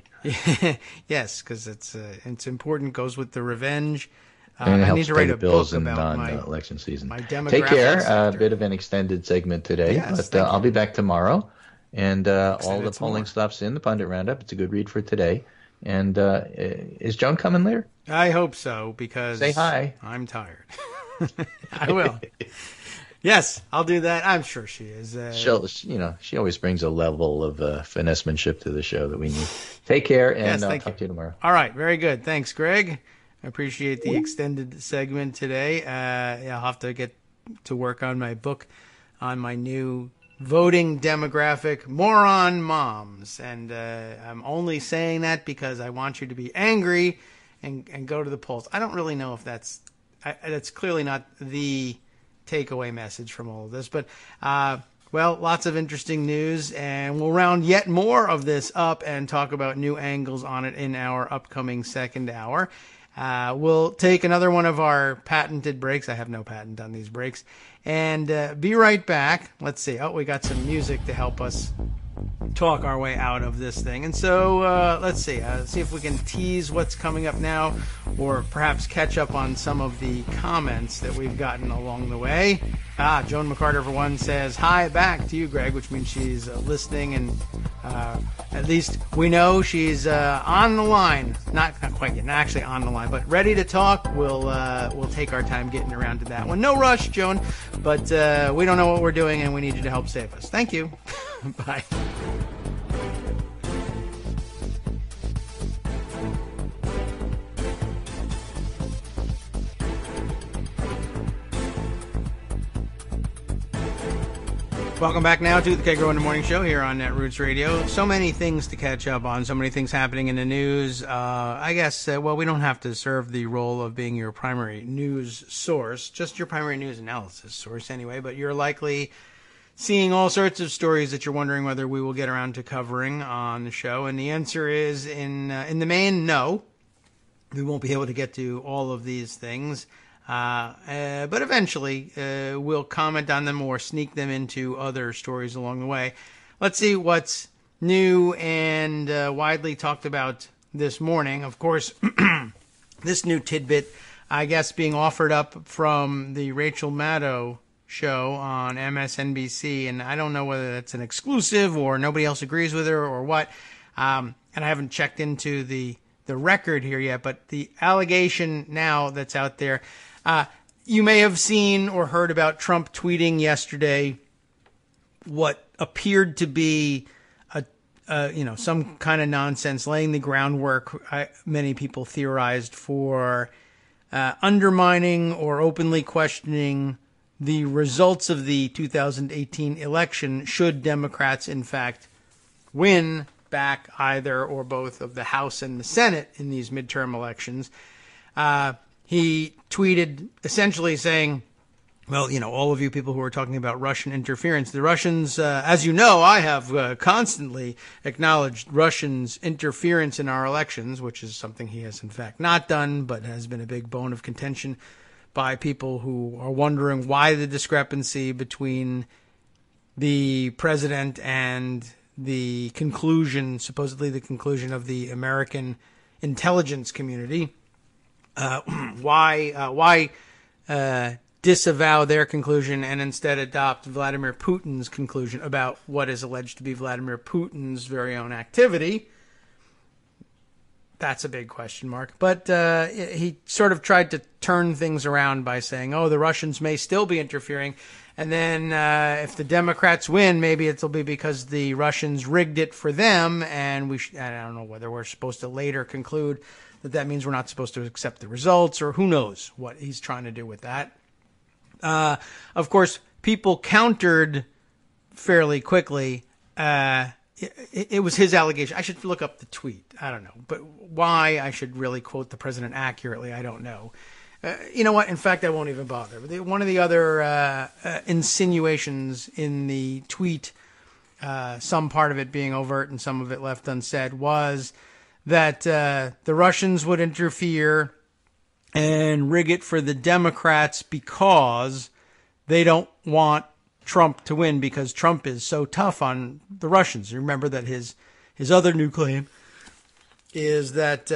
Yes, because it's important. Goes with the revenge. And it I helps need to pay write the a bills book in about non-election season. my demographics. Take care. A bit of an extended segment today, yes, but I'll be back tomorrow. And all the polling more. stuff's in the Pundit Roundup. It's a good read for today. And is Joan coming later? I hope so, because say hi. I'm tired. I will. Yes, I'll do that. I'm sure she is. She always brings a level of finesse-manship to the show that we need. Take care, and I'll talk to you tomorrow. All right, very good. Thanks, Greg. I appreciate the extended segment today. I'll have to get to work on my book on my new voting demographic, Moron Moms. And I'm only saying that because I want you to be angry and go to the polls. I don't really know if that's clearly not the takeaway message from all of this. But, well, lots of interesting news. And we'll round yet more of this up and talk about new angles on it in our upcoming second hour. We'll take another one of our patented breaks. I have no patent on these breaks. And be right back. Let's see. Oh, we got some music to help us talk our way out of this thing. And so let's see if we can tease what's coming up now, or perhaps catch up on some of the comments that we've gotten along the way. Joan McCarter, for one, says hi back to you, Greg, which means she's listening, and at least we know she's on the line. Not quite yet, not actually on the line, but ready to talk. We'll take our time getting around to that one. No rush, Joan, but we don't know what we're doing, and we need you to help save us. Thank you. Bye. Welcome back now to the Kagro in the Morning Show here on Netroots Radio. So many things to catch up on, so many things happening in the news. I guess, we don't have to serve the role of being your primary news source, just your primary news analysis source anyway, but you're likely seeing all sorts of stories that you're wondering whether we will get around to covering on the show. And the answer is, in the main, no. We won't be able to get to all of these things. But eventually we'll comment on them or sneak them into other stories along the way. Let's see what's new and widely talked about this morning. Of course, this new tidbit, I guess, being offered up from the Rachel Maddow show on MSNBC, and I don't know whether that's an exclusive or nobody else agrees with her or what. And I haven't checked into the record here yet, but the allegation now that's out there, you may have seen or heard about Trump tweeting yesterday what appeared to be some kind of nonsense, laying the groundwork, many people theorized, for undermining or openly questioning the results of the 2018 election should Democrats, in fact, win back either or both of the House and the Senate in these midterm elections. He tweeted essentially saying, well, all of you people who are talking about Russian interference, the Russians, as you know, I have constantly acknowledged Russians' interference in our elections, which is something he has in fact not done, but has been a big bone of contention by people who are wondering why the discrepancy between the president and the conclusion, supposedly the conclusion of the American intelligence community. Why disavow their conclusion and instead adopt Vladimir Putin's conclusion about what is alleged to be Vladimir Putin's very own activity? That's a big question mark. But he sort of tried to turn things around by saying, the Russians may still be interfering. And then if the Democrats win, maybe it'll be because the Russians rigged it for them. And I don't know whether we're supposed to later conclude that means we're not supposed to accept the results, or who knows what he's trying to do with that. Of course, people countered fairly quickly. It was his allegation. I should look up the tweet. I don't know. But why I should really quote the president accurately, I don't know. You know what? In fact, I won't even bother. One of the other insinuations in the tweet, some part of it being overt and some of it left unsaid, was that the Russians would interfere and rig it for the Democrats because they don't want Trump to win because Trump is so tough on the Russians. Remember that his other new claim is that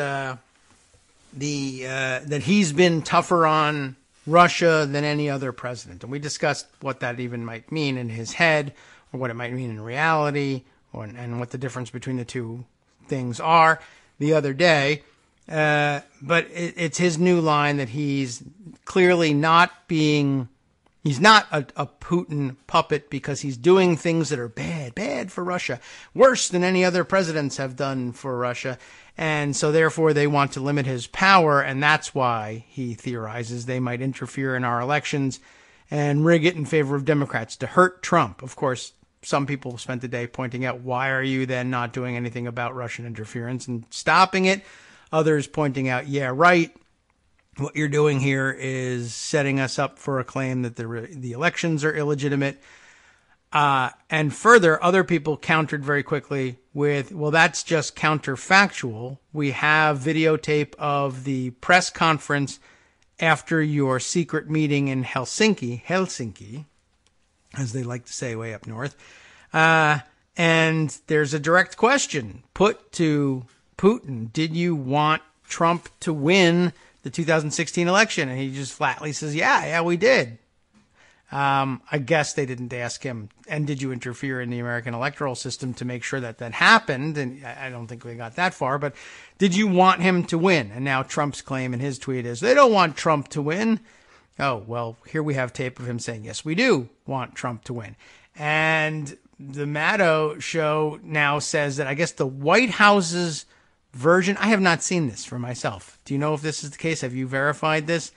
that he's been tougher on Russia than any other president. And we discussed what that even might mean in his head, or what it might mean in reality, and what the difference between the two things are the other day. But it's his new line that he's clearly not being... He's not a Putin puppet because he's doing things that are bad for Russia, worse than any other presidents have done for Russia. And so therefore they want to limit his power. And that's why he theorizes they might interfere in our elections and rig it in favor of Democrats to hurt Trump. Of course, some people spent the day pointing out, why are you then not doing anything about Russian interference and stopping it? Others pointing out, yeah, right. What you're doing here is setting us up for a claim that the elections are illegitimate. And further, other people countered very quickly with, well, that's just counterfactual. We have videotape of the press conference after your secret meeting in Helsinki, as they like to say way up north. And there's a direct question put to Putin. Did you want Trump to win the 2016 election? And he just flatly says, yeah, we did. I guess they didn't ask him, and did you interfere in the American electoral system to make sure that happened? And I don't think we got that far, but did you want him to win? And now Trump's claim in his tweet is they don't want Trump to win. Oh, well, here we have tape of him saying, yes, we do want Trump to win. And the Maddow show now says that I guess the White House's version, I have not seen this for myself. Do you know if this is the case? Have you verified this?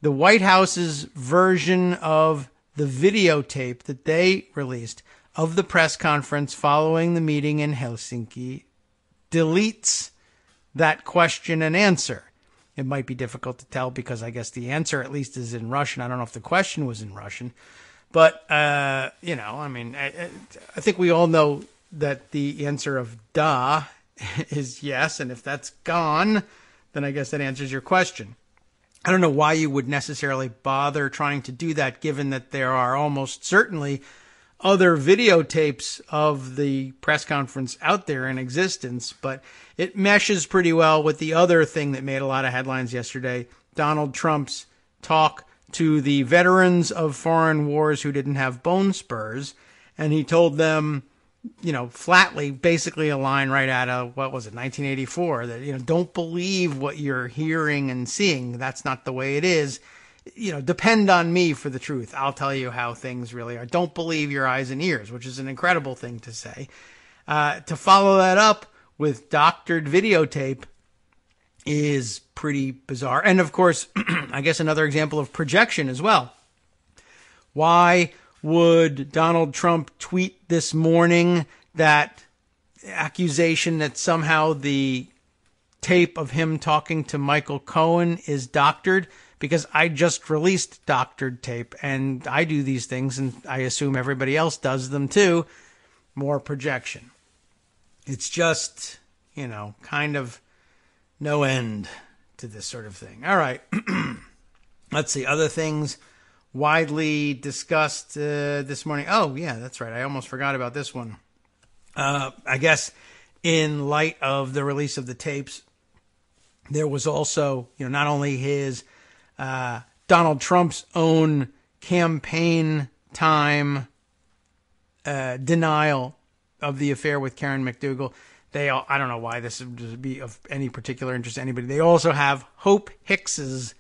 The White House's version of the videotape that they released of the press conference following the meeting in Helsinki deletes that question and answer. It might be difficult to tell because I guess the answer at least is in Russian. I don't know if the question was in Russian. But, I think we all know that the answer of da is yes. And if that's gone, then I guess that answers your question. I don't know why you would necessarily bother trying to do that, given that there are almost certainly other videotapes of the press conference out there in existence, but it meshes pretty well with the other thing that made a lot of headlines yesterday, Donald Trump's talk to the veterans of foreign wars who didn't have bone spurs, and he told them, flatly, basically a line right out of, 1984, that, don't believe what you're hearing and seeing. That's not the way it is. Depend on me for the truth. I'll tell you how things really are. Don't believe your eyes and ears, which is an incredible thing to say. To follow that up with doctored videotape is pretty bizarre. And of course, I guess another example of projection as well. Why would Donald Trump tweet this morning that accusation that somehow the tape of him talking to Michael Cohen is doctored? Because I just released doctored tape, and I do these things, and I assume everybody else does them too. More projection. It's just, kind of no end to this sort of thing. All right. Let's see. Other things widely discussed this morning. Oh, yeah, that's right. I almost forgot about this one. I guess in light of the release of the tapes, there was also, not only his Donald Trump's own campaign time denial of the affair with Karen McDougal. I don't know why this would be of any particular interest to anybody. They also have Hope Hicks's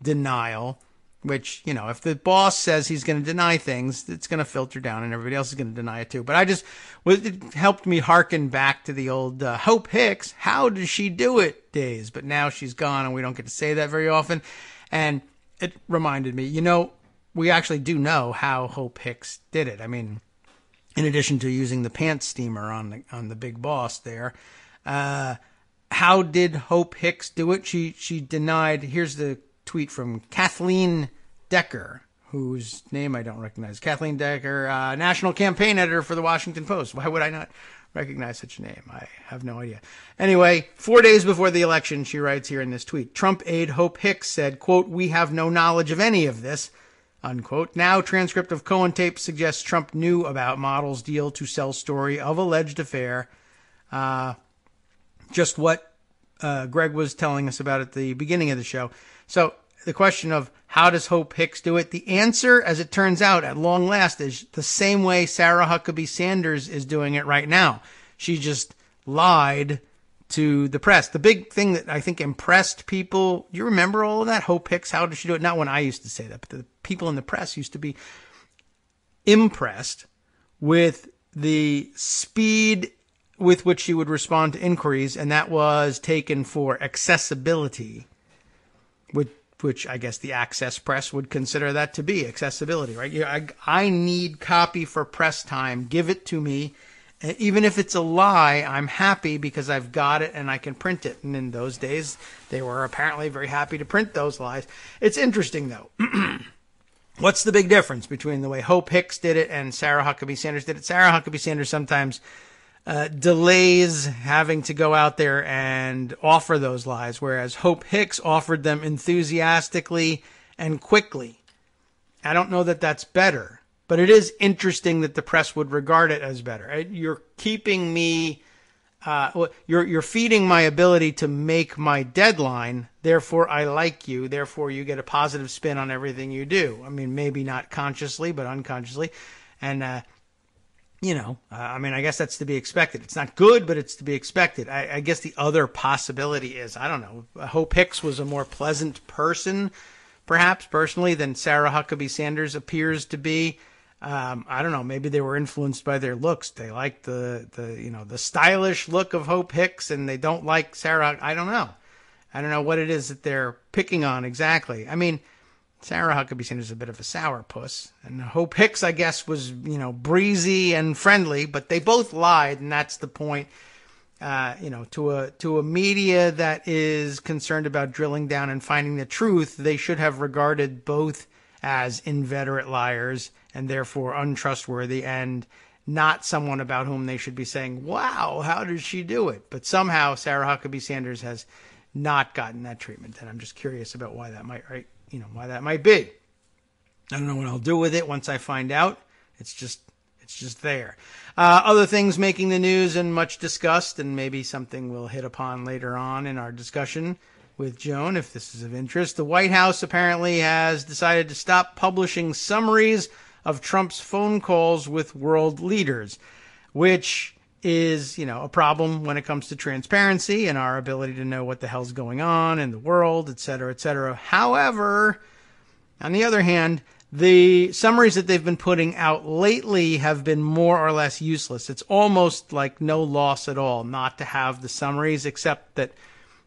denial, which, if the boss says he's going to deny things, it's going to filter down and everybody else is going to deny it too. But it helped me hearken back to the old Hope Hicks, how does she do it days. But now she's gone and we don't get to say that very often. And it reminded me, we actually do know how Hope Hicks did it. I mean, in addition to using the pants steamer on the big boss there. How did Hope Hicks do it? She denied. Here's the tweet from Kathleen Decker, whose name I don't recognize. Kathleen Decker, national campaign editor for the Washington Post. Why would I not recognize such a name? I have no idea. Anyway, 4 days before the election, she writes here in this tweet, Trump aide Hope Hicks said, quote, "We have no knowledge of any of this," unquote. Now, transcript of Cohen tape suggests Trump knew about Model's deal to sell story of alleged affair. Just what Greg was telling us about at the beginning of the show. So the question of how does Hope Hicks do it? The answer, as it turns out, at long last, is the same way Sarah Huckabee Sanders is doing it right now. She just lied to the press. The big thing that I think impressed people, you remember all of that? Hope Hicks, how did she do it? Not when I used to say that, but the people in the press used to be impressed with the speed with which she would respond to inquiries, and that was taken for accessibility, which I guess the Access Press would consider that to be accessibility, right? I need copy for press time. Give it to me. Even if it's a lie, I'm happy because I've got it and I can print it. And in those days, they were apparently very happy to print those lies. It's interesting, though. What's the big difference between the way Hope Hicks did it and Sarah Huckabee Sanders did it? Sarah Huckabee Sanders sometimes delays having to go out there and offer those lies, whereas Hope Hicks offered them enthusiastically and quickly. I don't know that that's better, but it is interesting that the press would regard it as better. You're keeping me, you're feeding my ability to make my deadline, therefore I like you, therefore you get a positive spin on everything you do. I mean, maybe not consciously, but unconsciously. And, I guess that's to be expected. It's not good, but it's to be expected. I guess the other possibility is, I don't know, Hope Hicks was a more pleasant person, perhaps personally, than Sarah Huckabee Sanders appears to be. I don't know, maybe they were influenced by their looks. They like the stylish look of Hope Hicks, and they don't like Sarah. I don't know what it is that they're picking on exactly. I mean, Sarah Huckabee Sanders is a bit of a sourpuss, and Hope Hicks, I guess, was, breezy and friendly, but they both lied, and that's the point. To a media that is concerned about drilling down and finding the truth, they should have regarded both as inveterate liars and therefore untrustworthy, and not someone about whom they should be saying, wow, how did she do it? But somehow Sarah Huckabee Sanders has not gotten that treatment, and I'm just curious about why that might be. I don't know what I'll do with it once I find out. It's just there. Other things making the news and much discussed, and maybe something we'll hit upon later on in our discussion with Joan, if this is of interest. The White House apparently has decided to stop publishing summaries of Trump's phone calls with world leaders, which is, a problem when it comes to transparency and our ability to know what the hell's going on in the world, et cetera, et cetera. However, on the other hand, the summaries that they've been putting out lately have been more or less useless. It's almost like no loss at all not to have the summaries, except that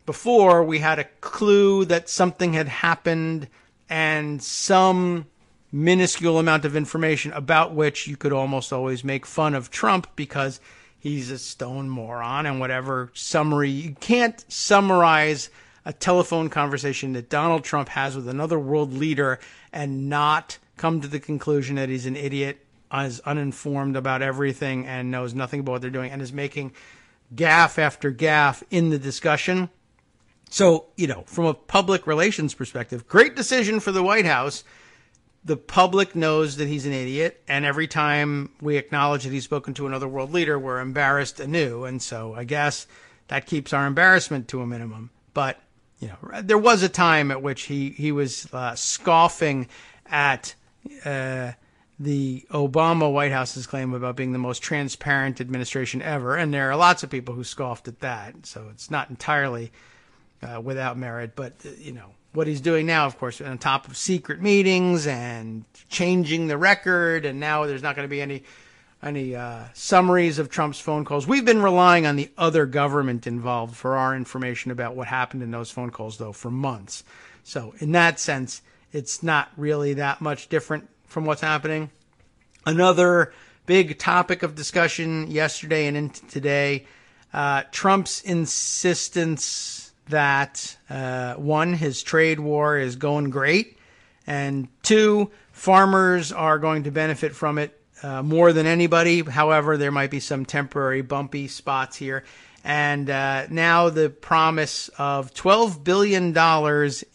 before we had a clue that something had happened and some minuscule amount of information about which you could almost always make fun of Trump because he's a stone moron, and whatever summary. You can't summarize a telephone conversation that Donald Trump has with another world leader and not come to the conclusion that he's an idiot, is uninformed about everything, and knows nothing about what they're doing, and is making gaffe after gaffe in the discussion. So, from a public relations perspective, great decision for the White House. The public knows that he's an idiot, and every time we acknowledge that he's spoken to another world leader, we're embarrassed anew. And so I guess that keeps our embarrassment to a minimum. But, there was a time at which he was scoffing at the Obama White House's claim about being the most transparent administration ever. And there are lots of people who scoffed at that. So it's not entirely without merit, but, what he's doing now, of course, on top of secret meetings and changing the record, and now there's not going to be any summaries of Trump's phone calls. We've been relying on the other government involved for our information about what happened in those phone calls, though, for months. So in that sense, it's not really that much different from what's happening. Another big topic of discussion yesterday and into today. Trump's insistence that, one, his trade war is going great, and two, farmers are going to benefit from it more than anybody. However, there might be some temporary bumpy spots here. And now the promise of $12 billion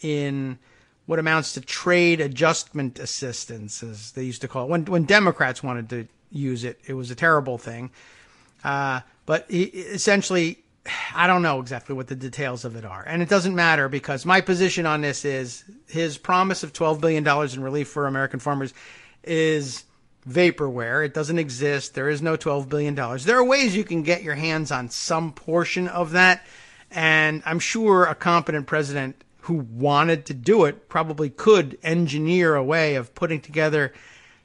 in what amounts to trade adjustment assistance, as they used to call it. When Democrats wanted to use it, it was a terrible thing. But essentially, I don't know exactly what the details of it are. And it doesn't matter, because my position on this is his promise of $12 billion in relief for American farmers is vaporware. It doesn't exist. There is no $12 billion. There are ways you can get your hands on some portion of that. And I'm sure a competent president who wanted to do it probably could engineer a way of putting together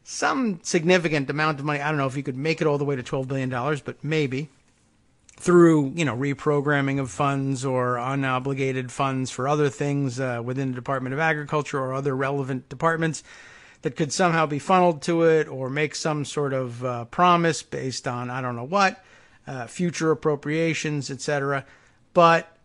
some significant amount of money. I don't know if you could make it all the way to $12 billion, but maybe through, reprogramming of funds or unobligated funds for other things within the Department of Agriculture or other relevant departments that could somehow be funneled to it, or make some sort of promise based on, I don't know what, future appropriations, etc. But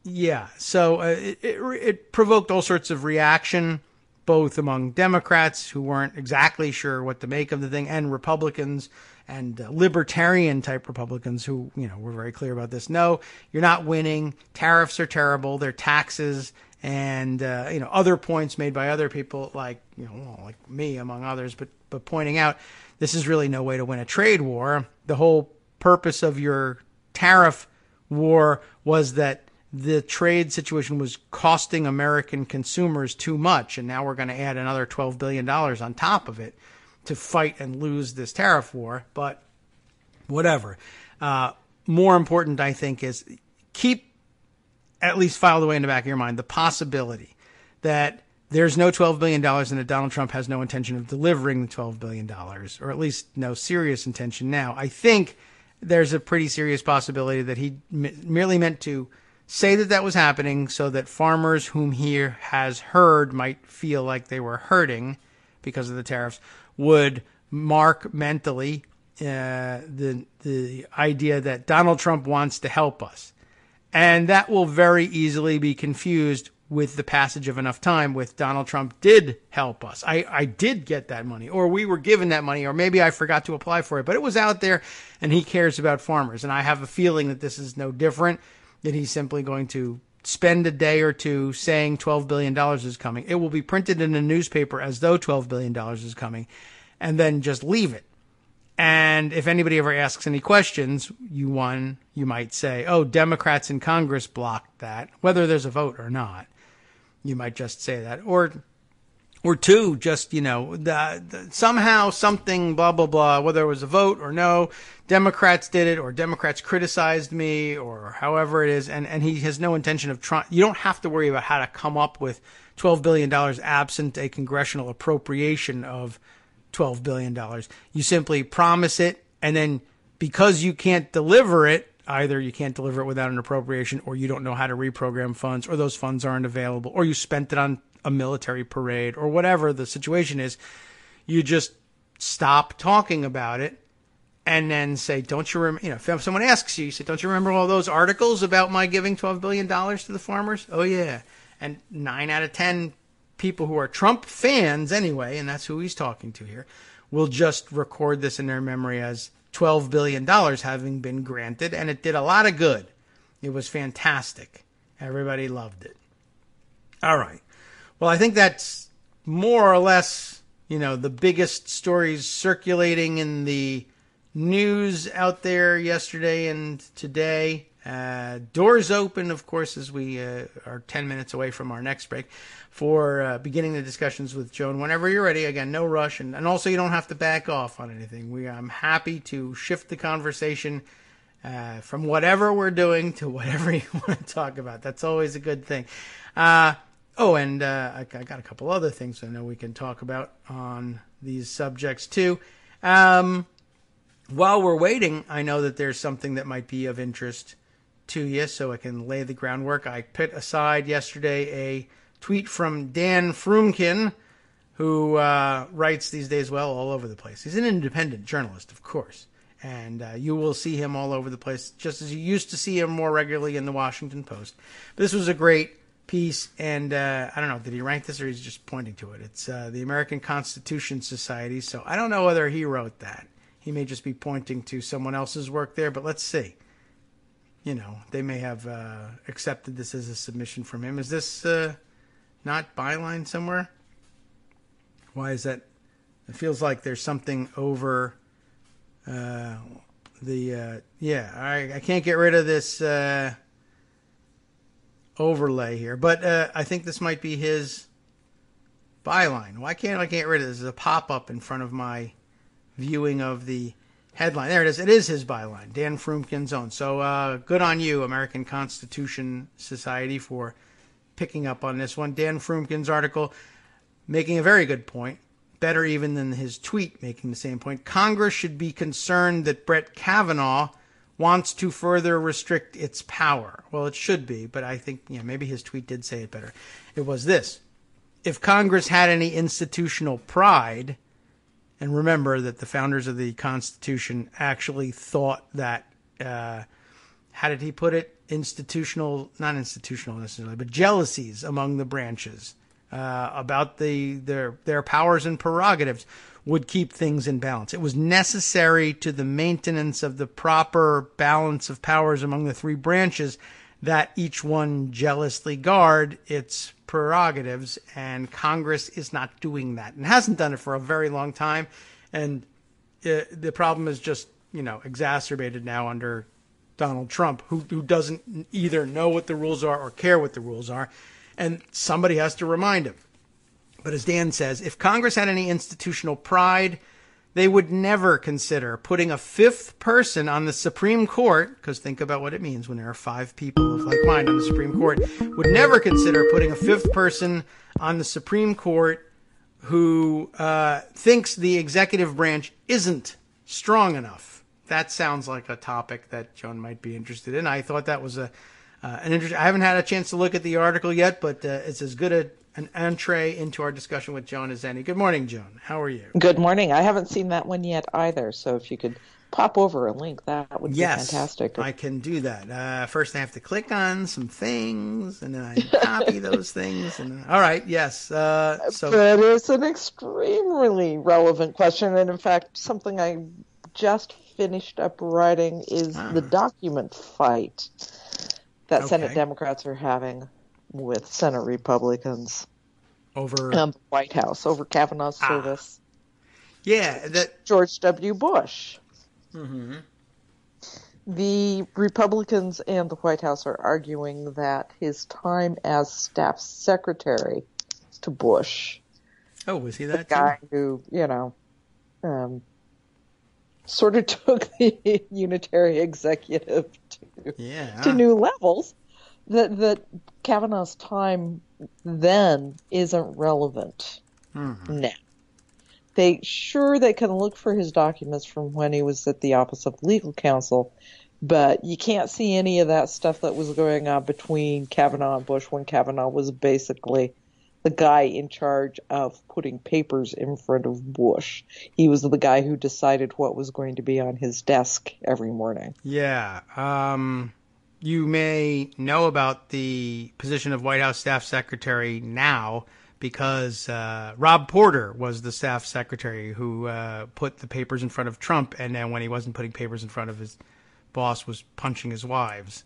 yeah, so it provoked all sorts of reaction, both among Democrats who weren't exactly sure what to make of the thing, and Republicans and libertarian type Republicans who, were very clear about this. No, you're not winning. Tariffs are terrible. They're taxes. And, other points made by other people like me, among others, but pointing out this is really no way to win a trade war. The whole purpose of your tariff war was that the trade situation was costing American consumers too much, and now we're going to add another $12 billion on top of it to fight and lose this tariff war. But whatever. More important, I think, is keep at least filed away in the back of your mind the possibility that there's no $12 billion and that Donald Trump has no intention of delivering the $12 billion, or at least no serious intention now. I think there's a pretty serious possibility that he merely meant to say that was happening so that farmers whom he has heard might feel like they were hurting because of the tariffs would mark mentally the idea that Donald Trump wants to help us. And that will very easily be confused with the passage of enough time with Donald Trump did help us. I did get that money, or we were given that money, or maybe I forgot to apply for it, but it was out there and he cares about farmers. And I have a feeling that this is no different, that he's simply going to spend a day or two saying $12 billion is coming. It will be printed in a newspaper as though $12 billion is coming, and then just leave it. And if anybody ever asks any questions, you might say, oh, Democrats in Congress blocked that, whether there's a vote or not. You might just say that. Or two, just, somehow something, blah, blah, blah, whether it was a vote or no, Democrats did it, or Democrats criticized me, or however it is. And he has no intention of trying. You don't have to worry about how to come up with $12 billion absent a congressional appropriation of $12 billion. You simply promise it, and then because you can't deliver it, either you can't deliver it without an appropriation, or you don't know how to reprogram funds, or those funds aren't available, or you spent it on a military parade, or whatever the situation is, you just stop talking about it and then say, don't you remember, if someone asks you, you say, don't you remember all those articles about my giving $12 billion to the farmers? Oh, yeah. And 9 out of 10 people who are Trump fans anyway, and that's who he's talking to here, will just record this in their memory as $12 billion having been granted, and it did a lot of good. It was fantastic. Everybody loved it. All right. Well, I think that's more or less, the biggest stories circulating in the news out there yesterday and today. Doors open, of course, as we are 10 minutes away from our next break for beginning the discussions with Joan. Whenever you're ready, again, no rush. And also you don't have to back off on anything. I'm happy to shift the conversation from whatever we're doing to whatever you want to talk about. That's always a good thing. I got a couple other things I know we can talk about on these subjects too. While we're waiting, I know that there's something that might be of interest to you, so I can lay the groundwork. I put aside yesterday a tweet from Dan Frumkin who writes these days, well, all over the place. He's an independent journalist, of course. And you will see him all over the place, just as you used to see him more regularly in the Washington Post. But this was a great piece, and I don't know, did he rank this or he's just pointing to it? It's the American Constitution Society, so I don't know whether he wrote that. He may just be pointing to someone else's work there, but let's see. You know, they may have accepted this as a submission from him. Is this not byline somewhere? Why is that? It feels like there's something over I can't get rid of this overlay here, but I think this might be his byline. Why can't I get rid of this? There's a pop-up in front of my viewing of the headline. There it is. It is his byline, Dan Frumkin's own. So good on you, American Constitution Society, for picking up on this one. Dan Frumkin's article making a very good point, better even than his tweet making the same point. Congress should be concerned that Brett Kavanaugh wants to further restrict its power. Well, it should be, but I think maybe his tweet did say it better. It was this: if Congress had any institutional pride, and remember that the founders of the Constitution actually thought that, how did he put it? Not institutional necessarily, but jealousies among the branches about their powers and prerogatives would keep things in balance. It was necessary to the maintenance of the proper balance of powers among the three branches that each one jealously guard its prerogatives, and Congress is not doing that and hasn't done it for a very long time. And the problem is just, exacerbated now under Donald Trump, who doesn't either know what the rules are or care what the rules are, and somebody has to remind him. But as Dan says, if Congress had any institutional pride, they would never consider putting a fifth person on the Supreme Court, because think about what it means when there are five people of like mind on the Supreme Court, would never consider putting a fifth person on the Supreme Court who thinks the executive branch isn't strong enough. That sounds like a topic that Joan might be interested in. I thought that was an interesting. I haven't had a chance to look at the article yet, but it's as good an entree into our discussion with Joan as any. Good morning, Joan. How are you? Good morning. I haven't seen that one yet either, so if you could pop over a link, that would be fantastic. I can do that. First, I have to click on some things, and then I copy those things. And all right, yes. That is an extremely relevant question, and in fact, something I just finished up writing is the document fight that Senate Democrats are having with Senate Republicans over the White House, over Kavanaugh's service. Yeah, that George W. Bush. Mm-hmm. The Republicans and the White House are arguing that his time as staff secretary to Bush. Oh, was he that guy who, sort of took the unitary executive to new levels? That Kavanaugh's time then isn't relevant now. They can look for his documents from when he was at the Office of Legal Counsel, but you can't see any of that stuff that was going on between Kavanaugh and Bush when Kavanaugh was basically the guy in charge of putting papers in front of Bush. He was the guy who decided what was going to be on his desk every morning. Yeah. You may know about the position of White House Staff Secretary now because Rob Porter was the staff secretary who put the papers in front of Trump, and then when he wasn't putting papers in front of his boss, was punching his wives.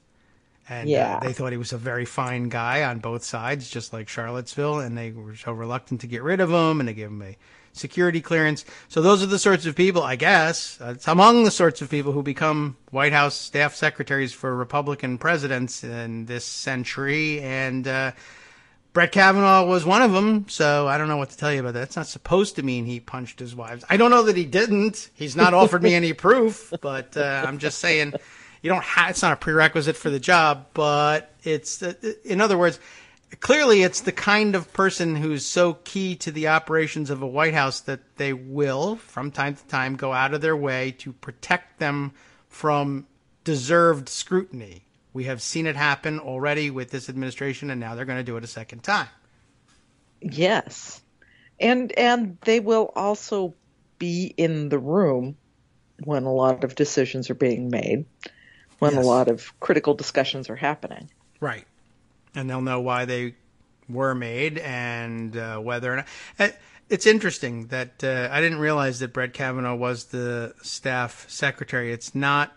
And they thought he was a very fine guy on both sides, just like Charlottesville, and they were so reluctant to get rid of him, and they gave him a security clearance. So those are the sorts of people, I guess, it's among the sorts of people who become White House staff secretaries for Republican presidents in this century. And Brett Kavanaugh was one of them. So I don't know what to tell you about that. It's not supposed to mean he punched his wives. I don't know that he didn't. He's not offered me any proof, but I'm just saying it's not a prerequisite for the job, but it's, in other words, clearly, it's the kind of person who's so key to the operations of a White House that they will, from time to time, go out of their way to protect them from deserved scrutiny. We have seen it happen already with this administration, and now they're going to do it a second time. Yes. And they will also be in the room when a lot of decisions are being made, when a lot of critical discussions are happening. Right. And they'll know why they were made and whether or not. It's interesting that I didn't realize that Brett Kavanaugh was the staff secretary. It's not.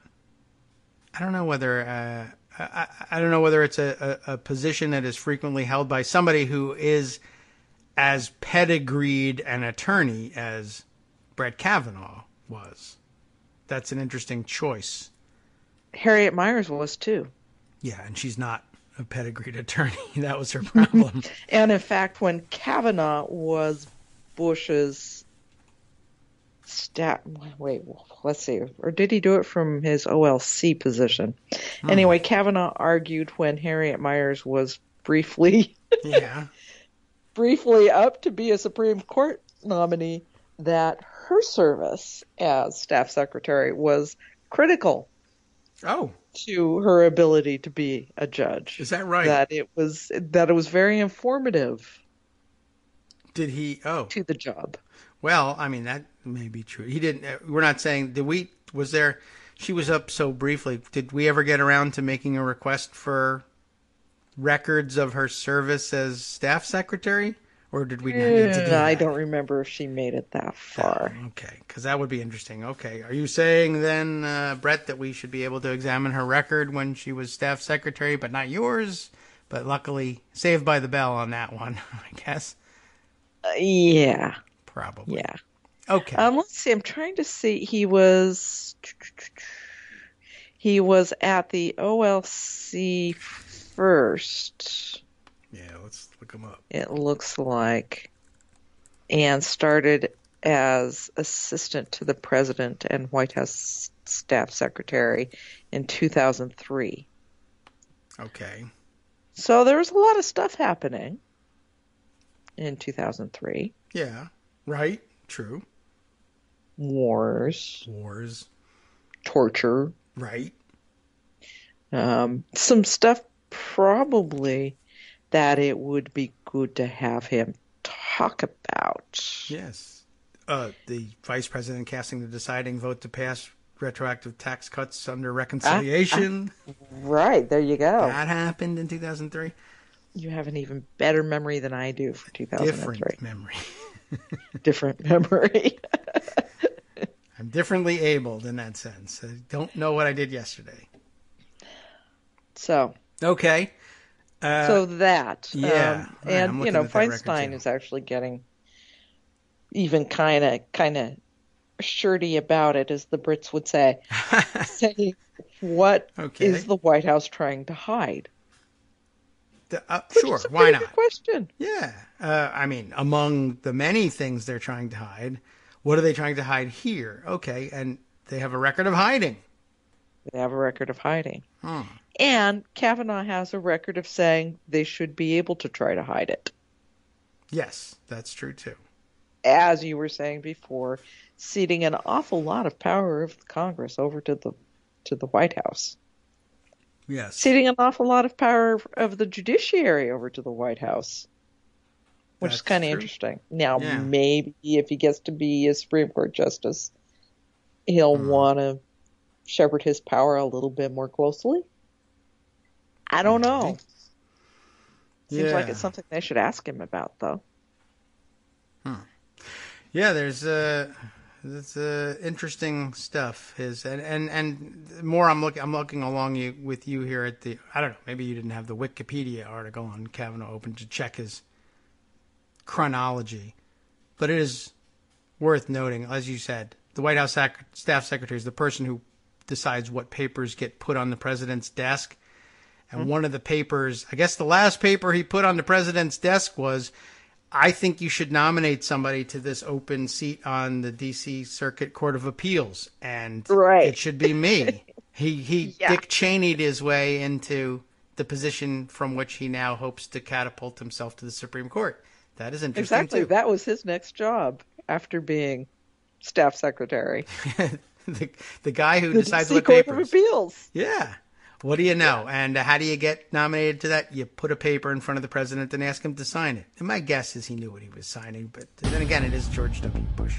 I don't know whether. I don't know whether it's a position that is frequently held by somebody who is as pedigreed an attorney as Brett Kavanaugh was. That's an interesting choice. Harriet Miers was too. Yeah, and she's not a pedigreed attorney. That was her problem. And in fact, when Kavanaugh was Bush's staff, wait, let's see, or did he do it from his OLC position? Anyway, Kavanaugh argued when Harriet Miers was briefly up to be a Supreme Court nominee that her service as staff secretary was critical to her ability to be a judge. Is that right? That it was very informative. Did he? Oh, to the job. Well, I mean, that may be true. He didn't. We're not saying. Did we? Was there? She was up so briefly. Did we ever get around to making a request for records of her service as staff secretary, or did we not need to do that? I don't remember if she made it that far. Oh, okay, because that would be interesting. Okay, are you saying then, Brett, that we should be able to examine her record when she was staff secretary, but not yours? But luckily, saved by the bell on that one, I guess. Yeah. Probably. Yeah. Okay. Let's see. I'm trying to see. He was at the OLC first. Yeah, let's look him up. It looks like, and started as assistant to the president and White House staff secretary in 2003. Okay. So there was a lot of stuff happening in 2003. Yeah. Right. True. Wars. Torture. Right. Some stuff probably that it would be good to have him talk about. Yes. The vice president casting the deciding vote to pass retroactive tax cuts under reconciliation. Right. There you go. That happened in 2003. You have an even better memory than I do for 2003. Different memory. Different memory. I'm differently abled in that sense. I don't know what I did yesterday. So. Okay. So that. Yeah. And, Feinstein is actually getting even kind of shirty about it, as the Brits would say. Saying, what is the White House trying to hide? Sure, why not? Good question. Yeah. I mean, among the many things they're trying to hide, what are they trying to hide here? Okay, and they have a record of hiding. They have a record of hiding. And Kavanaugh has a record of saying they should be able to try to hide it. Yes, that's true too. As you were saying before, ceding an awful lot of power of Congress over to the White House. Yes. Ceding an awful lot of power of the judiciary over to the White House, which is kind of interesting. Now, maybe if he gets to be a Supreme Court justice, he'll want to shepherd his power a little bit more closely. I don't know. Seems like it's something they should ask him about, though. Yeah, there's interesting stuff. And more. I'm looking along with you here at the. I don't know. Maybe you didn't have the Wikipedia article on Kavanaugh open to check his chronology, but it is worth noting, as you said, the White House staff secretary is the person who decides what papers get put on the president's desk. And one of the papers, I guess the last paper he put on the president's desk was, I think you should nominate somebody to this open seat on the D.C. Circuit Court of Appeals. And it should be me. He Dick Cheney'd his way into the position from which he now hopes to catapult himself to the Supreme Court. That is interesting, too. That was his next job after being staff secretary. the guy who decides what Court papers. of Appeals. Yeah. What do you know? And how do you get nominated to that? You put a paper in front of the president and ask him to sign it. And my guess is he knew what he was signing, but then again, it is George W. Bush.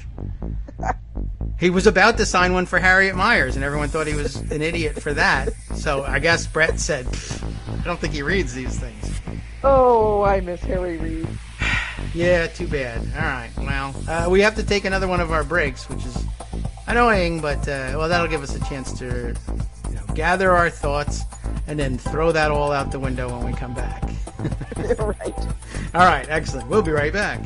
He was about to sign one for Harriet Myers, and everyone thought he was an idiot for that. So I guess Brett said, I don't think he reads these things. Oh, I miss Harry Reid. Yeah, too bad. All right, well, we have to take another one of our breaks, which is annoying, but, well, that'll give us a chance to gather our thoughts and then throw that all out the window when we come back. Right. All right, excellent. We'll be right back.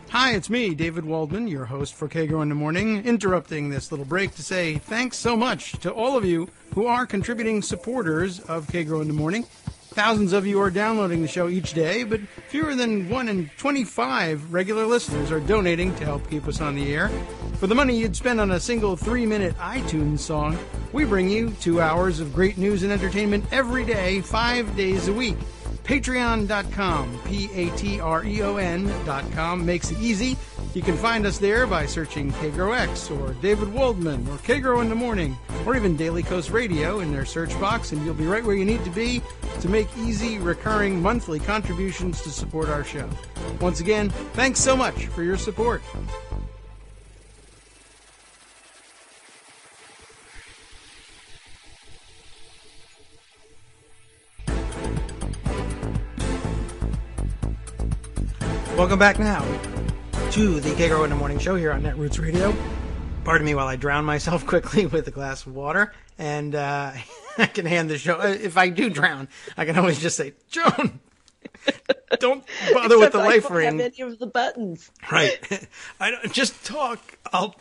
Hi, it's me, David Waldman, your host for Kagro in the Morning, interrupting this little break to say thanks so much to all of you who are contributing supporters of Kagro in the Morning. Thousands of you are downloading the show each day, but fewer than 1 in 25 regular listeners are donating to help keep us on the air. For the money you'd spend on a single 3-minute iTunes song, we bring you 2 hours of great news and entertainment every day, 5 days a week. Patreon.com, Patreon.com makes it easy. You can find us there by searching KagroX or David Waldman or Kagro in the Morning or even Daily Coast Radio in their search box, and you'll be right where you need to be to make easy, recurring monthly contributions to support our show. Once again, thanks so much for your support. Welcome back now to the Kagro in the Morning Show here on Netroots Radio. Pardon me while I drown myself quickly with a glass of water, and I can hand the show. If I do drown, I can always just say, Joan, don't bother with the life ring. I don't have any of the buttons. Right. I don't, just talk. I'll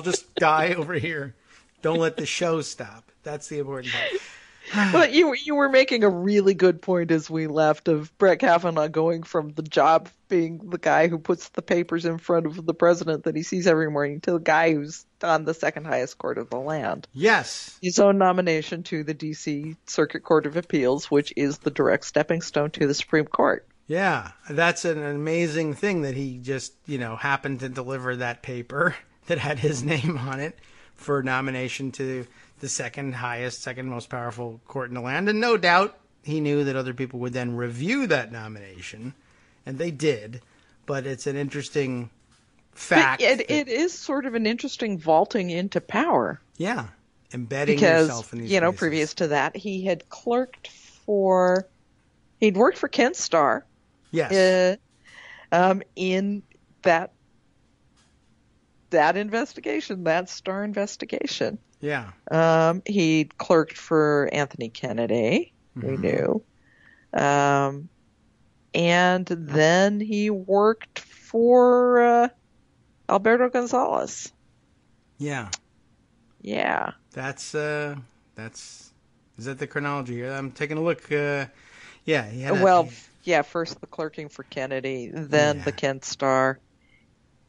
just die over here. Don't let the show stop. That's the important part. But you were making a really good point as we left of Brett Kavanaugh going from the job being the guy who puts the papers in front of the president that he sees every morning to the guy who's on the second highest court of the land. Yes. His own nomination to the D.C. Circuit Court of Appeals, which is the direct stepping stone to the Supreme Court. Yeah, that's an amazing thing that he just, happened to deliver that paper that had his name on it for nomination to the second most powerful court in the land. And no doubt he knew that other people would then review that nomination, and they did. But it's an interesting fact. It is sort of an interesting vaulting into power. Yeah, embedding yourself in these places. Previous to that, he'd worked for Ken Starr. Yes. In that investigation, that Starr investigation. Yeah. He clerked for Anthony Kennedy, we knew. And then he worked for Alberto Gonzalez. Yeah. Yeah. Is that the chronology here? I'm taking a look. First the clerking for Kennedy, then the Ken Starr.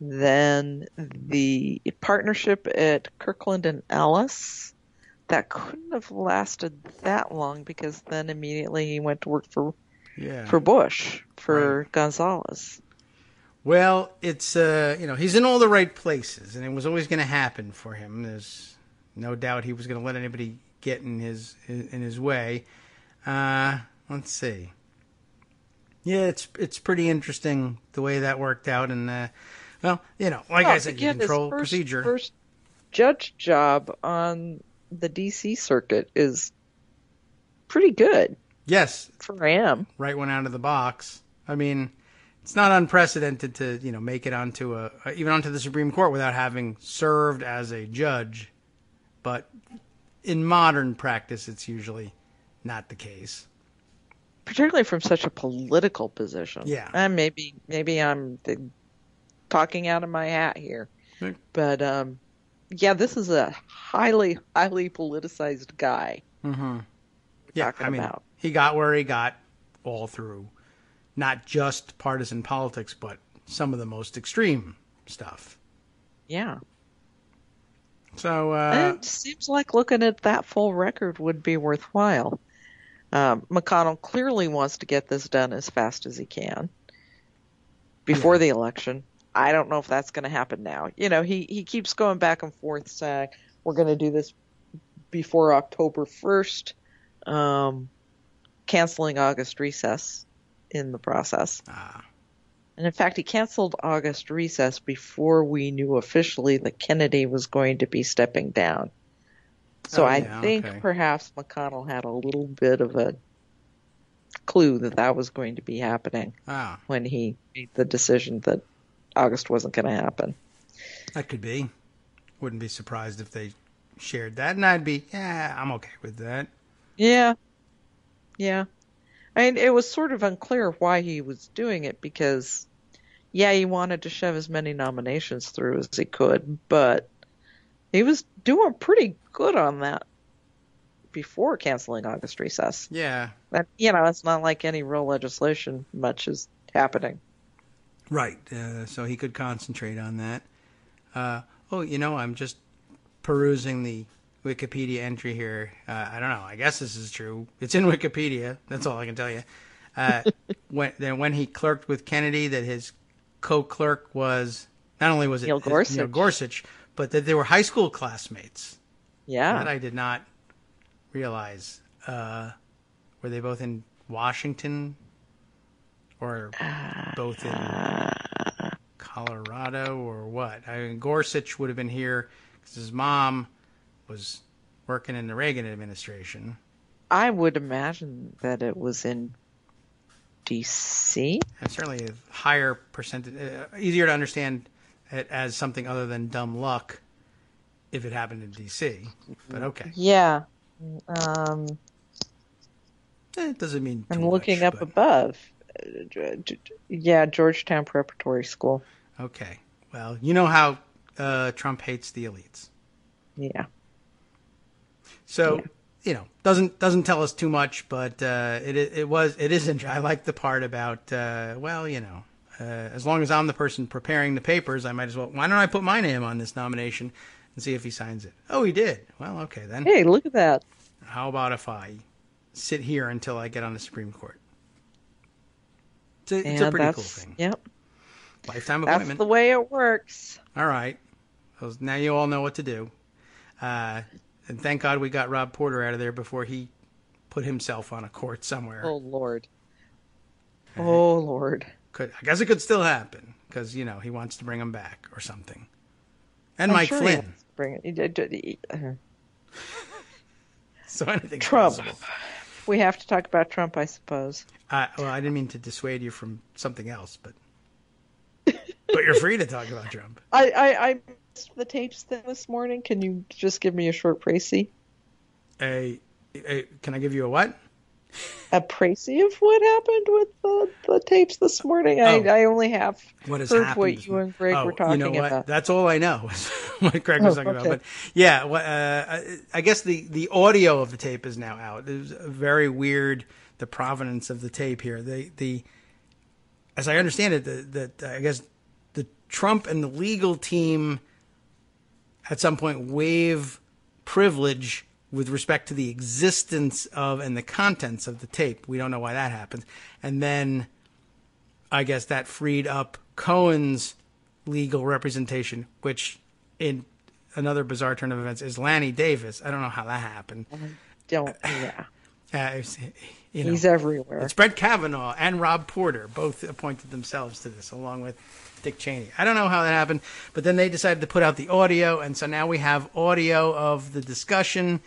Then the partnership at Kirkland and Ellis, that couldn't have lasted that long because then immediately he went to work for Bush, for Gonzalez. Well, it's, he's in all the right places, and it was always going to happen for him. There's no doubt he was going to let anybody get in his way. Let's see. Yeah, it's pretty interesting the way that worked out, and I said, you control procedure. First judge job on the D.C. circuit is pretty good. Yes. For him. Right one out of the box. I mean, it's not unprecedented to, make it onto even onto the Supreme Court without having served as a judge. But in modern practice, it's usually not the case. Particularly from such a political position. Yeah. And maybe I'm talking out of my hat here. But, this is a highly, highly politicized guy. Mm-hmm. Yeah, about. He got where he got all through not just partisan politics, but some of the most extreme stuff. Yeah. So it seems like looking at that full record would be worthwhile. McConnell clearly wants to get this done as fast as he can before the election. I don't know if that's going to happen now. He keeps going back and forth saying, we're going to do this before October 1st, canceling August recess in the process. And in fact, he canceled August recess before we knew officially that Kennedy was going to be stepping down. So I think perhaps McConnell had a little bit of a clue that was going to be happening when he made the decision that August wasn't going to happen. That could be. Wouldn't be surprised if they shared that, and I'd be, I'm okay with that. Yeah. I mean, it was sort of unclear why he was doing it because, he wanted to shove as many nominations through as he could, but he was doing pretty good on that before canceling August recess. Yeah. That, it's not like any real legislation much is happening. Right. So he could concentrate on that. I'm just perusing the Wikipedia entry here. I don't know. I guess this is true. It's in Wikipedia. That's all I can tell you. When he clerked with Kennedy, that his co-clerk was, not only was it Neil Gorsuch, but that they were high school classmates. Yeah. That I did not realize. Were they both in Washington or both in Colorado or what? I mean, Gorsuch would have been here because his mom was working in the Reagan administration. I would imagine that it was in D.C. And certainly a higher percentage, easier to understand it as something other than dumb luck if it happened in D.C. But okay. Yeah. It doesn't mean too I'm looking much, up above. Georgetown Preparatory School. Okay. Well, you know how Trump hates the elites. Yeah. So, doesn't tell us too much, but it is interesting. I like the part about as long as I'm the person preparing the papers, I might as well. Why don't I put my name on this nomination and see if he signs it? Oh, he did. Well, okay then. Hey, look at that. How about if I sit here until I get on the Supreme Court? It's a pretty cool thing. Yep. Lifetime appointment. That's the way it works. All right. So now you all know what to do. And thank God we got Rob Porter out of there before he put himself on a court somewhere. Oh, Lord. Oh, Lord. I guess it could still happen because, he wants to bring him back or something. And Mike Flynn. So anything's Trump. possible. We have to talk about Trump, I suppose. I didn't mean to dissuade you from something else, but you're free to talk about Trump. I missed the tapes this morning. Can you just give me a short précis? Can I give you a what? A précis of what happened with the tapes this morning. I only have heard what you and Greg were talking about. That's all I know is what Greg was talking about. But yeah, I guess the audio of the tape is now out. It was very weird, the provenance of the tape here. As I understand it, I guess the Trump and the legal team at some point waive privilege with respect to the existence of and the contents of the tape. We don't know why that happened. And then I guess that freed up Cohen's legal representation, which in another bizarre turn of events is Lanny Davis. I don't know how that happened. He's everywhere. It's Brett Kavanaugh and Rob Porter both appointed themselves to this, along with Dick Cheney. I don't know how that happened, but then they decided to put out the audio, and so now we have audio of the discussion,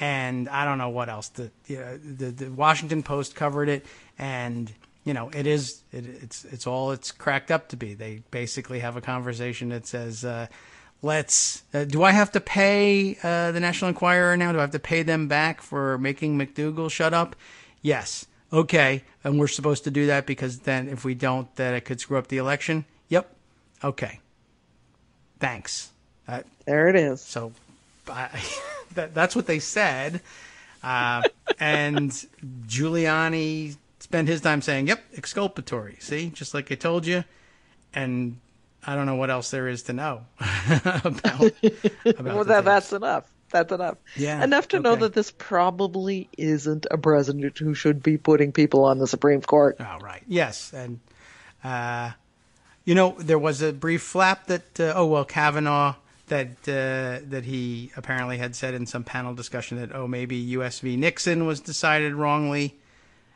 and I don't know what else. The Washington Post covered it, and it's all it's cracked up to be. They basically have a conversation that says, do I have to pay the National Enquirer now? Do I have to pay them back for making McDougal shut up? Yes. Okay. And we're supposed to do that because then if we don't, that it could screw up the election? Yep. Okay. Thanks. There it is. So that's what they said. And Giuliani spent his time saying, yep, exculpatory. See, just like I told you. And I don't know what else there is to know about well, that's enough. That's enough. Yeah. Enough to know that this probably isn't a president who should be putting people on the Supreme Court. Oh, right. Yes. And, there was a brief flap that, Kavanaugh that he apparently had said in some panel discussion that, maybe U.S. v. Nixon was decided wrongly.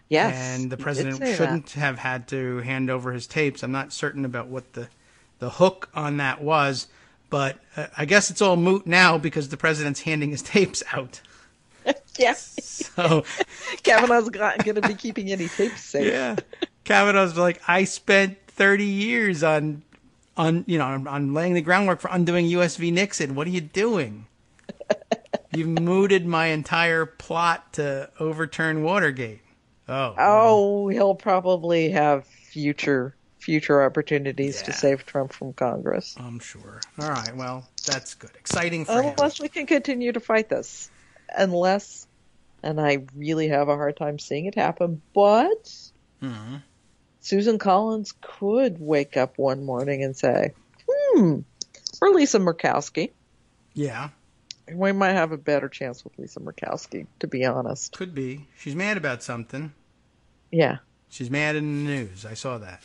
Yes. And the president shouldn't have had to hand over his tapes. I'm not certain about what the hook on that was, but I guess it's all moot now because the president's handing his tapes out. Yeah. So Kavanaugh's not going to be keeping any tapes safe. Yeah. Kavanaugh's like, I spent 30 years on laying the groundwork for undoing U.S. v. Nixon. What are you doing? You've mooted my entire plot to overturn Watergate. Oh, he'll probably have future opportunities to save Trump from Congress. I'm sure. All right, well, that's good. Exciting for him. Unless we can continue to fight this. Unless, and I really have a hard time seeing it happen, but Susan Collins could wake up one morning and say, or Lisa Murkowski. Yeah. We might have a better chance with Lisa Murkowski, to be honest. Could be. She's mad about something. Yeah. She's mad in the news. I saw that.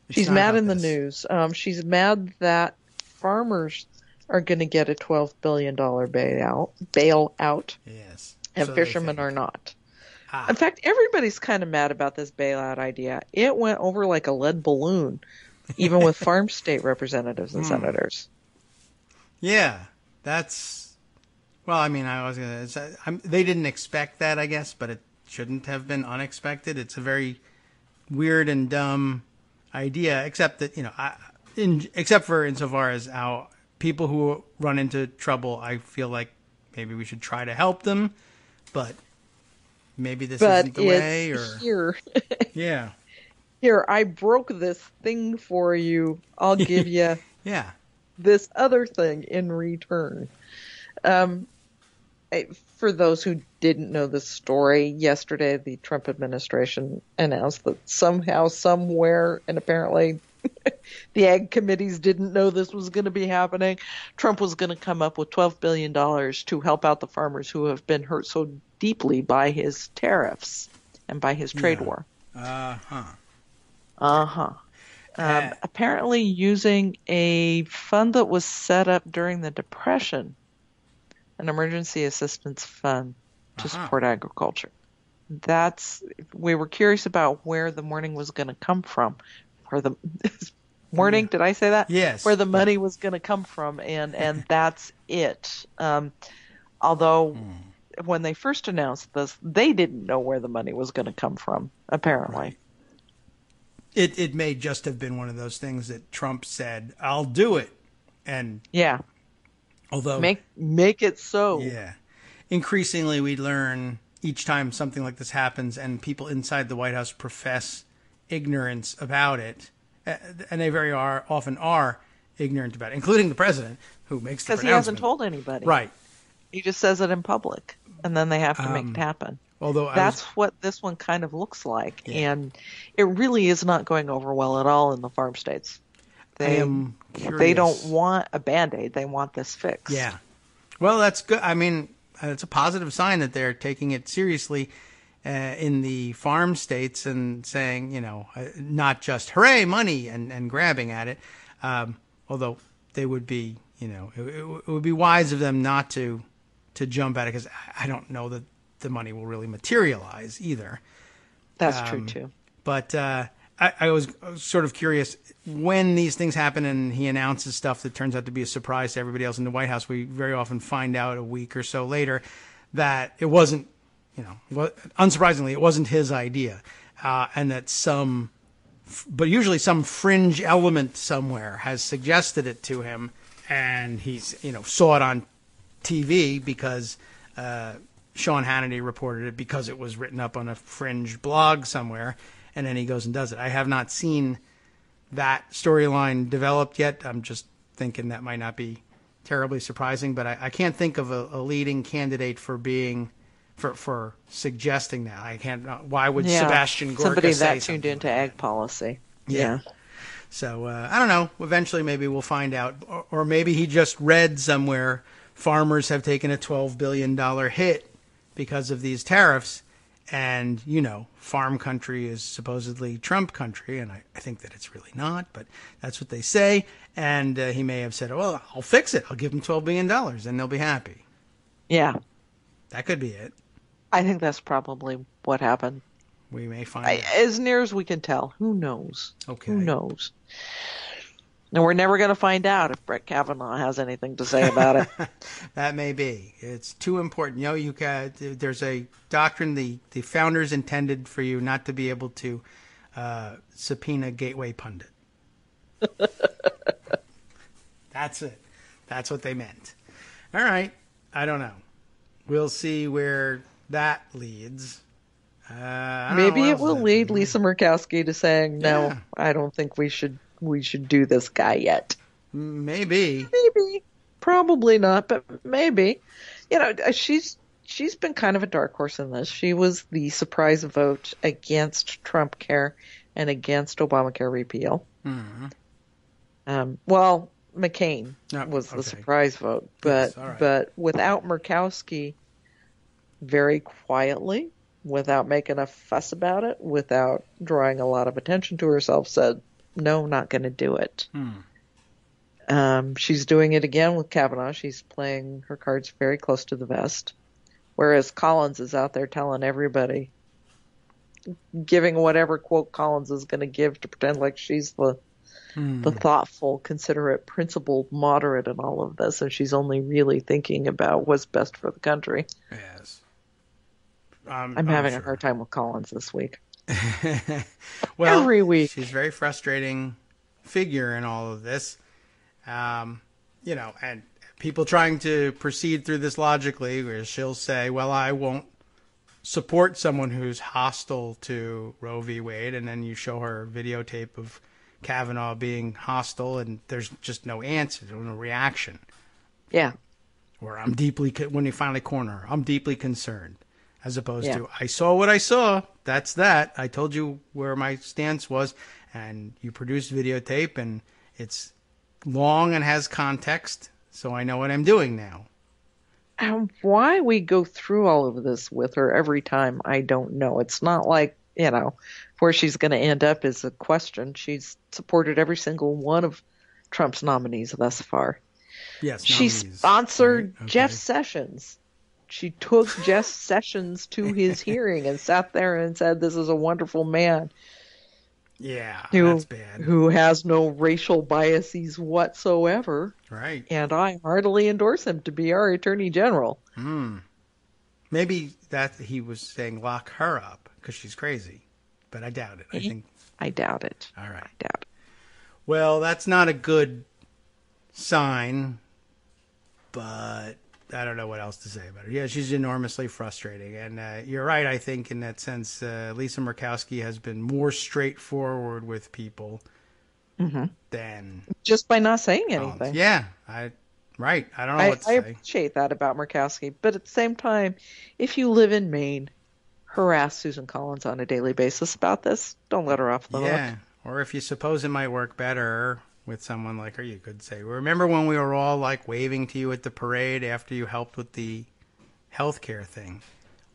She's mad in the news. She's mad that farmers are going to get a $12 billion bailout. Yes. And so fishermen are not. In fact, everybody's kind of mad about this bailout idea. It went over like a lead balloon, even with farm state representatives and senators. Yeah. That's... Well, I mean, I was going to... They didn't expect that, I guess, but it shouldn't have been unexpected. It's a very weird and dumb idea, except that, except for insofar as how people who run into trouble, I feel like maybe we should try to help them, but maybe this isn't the way. Or here. Yeah. Here, I broke this thing for you. I'll give you this other thing in return. For those who didn't know the story, yesterday the Trump administration announced that somehow, somewhere, and apparently the ag committees didn't know this was going to be happening, Trump was going to come up with $12 billion to help out the farmers who have been hurt so deeply by his tariffs and by his trade war. Apparently using a fund that was set up during the Depression, an emergency assistance fund to support agriculture. We were curious about where the money was going to come from. Did I say that? Yes. Where the money was going to come from, and that's it. Although when they first announced this, they didn't know where the money was going to come from, apparently. Right. It may just have been one of those things that Trump said, I'll do it. And yeah. Although make it so. Yeah. Increasingly, we learn each time something like this happens and people inside the White House profess ignorance about it, and they very often are ignorant about it, including the president, who makes the pronouncement. Because he hasn't told anybody. Right. He just says it in public, and then they have to make it happen. That's what this one kind of looks like, and it really is not going over well at all in the farm states. They don't want a Band-Aid. They want this fixed. Yeah. Well, that's good. I mean, it's a positive sign that they're taking it seriously in the farm states and saying, not just hooray, money and grabbing at it. Although they would be, it would be wise of them not to jump at it, because I don't know that the money will really materialize either. That's true, too. But I was sort of curious, when these things happen and he announces stuff that turns out to be a surprise to everybody else in the White House, we very often find out a week or so later that it wasn't, unsurprisingly, it wasn't his idea, and that but usually some fringe element somewhere has suggested it to him, and he's, saw it on TV because Sean Hannity reported it because it was written up on a fringe blog somewhere, and then he goes and does it. I have not seen that storyline developed yet. I'm just thinking that might not be terribly surprising, but I can't think of a leading candidate for suggesting that. I can't. Why would Sebastian Gorka somebody say that tuned into ag policy? Yeah. So I don't know. Eventually, maybe we'll find out, or maybe he just read somewhere farmers have taken a $12 billion hit because of these tariffs, And, farm country is supposedly Trump country, and I think that it's really not, but that's what they say. And he may have said, well, I'll fix it. I'll give them $12 billion, and they'll be happy. Yeah. That could be it. I think that's probably what happened. We may find out. As near as we can tell. Who knows? Okay. Who knows? And we're never going to find out if Brett Kavanaugh has anything to say about it. That may be. It's too important. There's a doctrine the founders intended for you not to be able to subpoena Gateway Pundit. That's it. That's what they meant. All right. I don't know. We'll see where that leads. Maybe it will lead Lisa Murkowski to saying, no, I don't think we should do this guy yet. Maybe. Probably not, but maybe. She's been kind of a dark horse in this. She was the surprise vote against Trump Care and against Obamacare repeal. Mm-hmm. McCain was the surprise vote, but but without Murkowski, very quietly, without making a fuss about it, without drawing a lot of attention to herself, said, no, not going to do it. She's doing it again with Kavanaugh. She's playing her cards very close to the vest, whereas Collins is out there telling everybody, giving whatever quote Collins is going to give to pretend like she's the thoughtful, considerate, principled, moderate in all of this, and she's only really thinking about what's best for the country. Yes. I'm having a hard time with Collins this week. Well, every week. She's a very frustrating figure in all of this. And people trying to proceed through this logically, where she'll say, well, I won't support someone who's hostile to Roe v. Wade, and then you show her a videotape of Kavanaugh being hostile, and there's just no answer, no reaction. Yeah. Or when you finally corner her, I'm deeply concerned. As opposed to, I saw what I saw. That's that. I told you where my stance was, and you produced videotape, and it's long and has context, so I know what I'm doing now. And why we go through all of this with her every time, I don't know. It's not like, where she's going to end up is a question. She's supported every single one of Trump's nominees thus far. Yes, she sponsored Jeff Sessions. She took Jeff Sessions to his hearing and sat there and said, this is a wonderful man. Yeah, that's bad. Who has no racial biases whatsoever. Right. And I heartily endorse him to be our Attorney General. Maybe that he was saying lock her up because she's crazy. But I doubt it. I doubt it. All right. I doubt it. Well, that's not a good sign, but I don't know what else to say about her. Yeah, she's enormously frustrating. And you're right, I think, in that sense. Lisa Murkowski has been more straightforward with people than... just by not saying anything. Yeah, right. I don't know what to say. I appreciate that about Murkowski. But at the same time, if you live in Maine, harass Susan Collins on a daily basis about this. Don't let her off the hook. Yeah, or if you suppose it might work better with someone like her, you could say, remember when we were all like waving to you at the parade after you helped with the healthcare thing?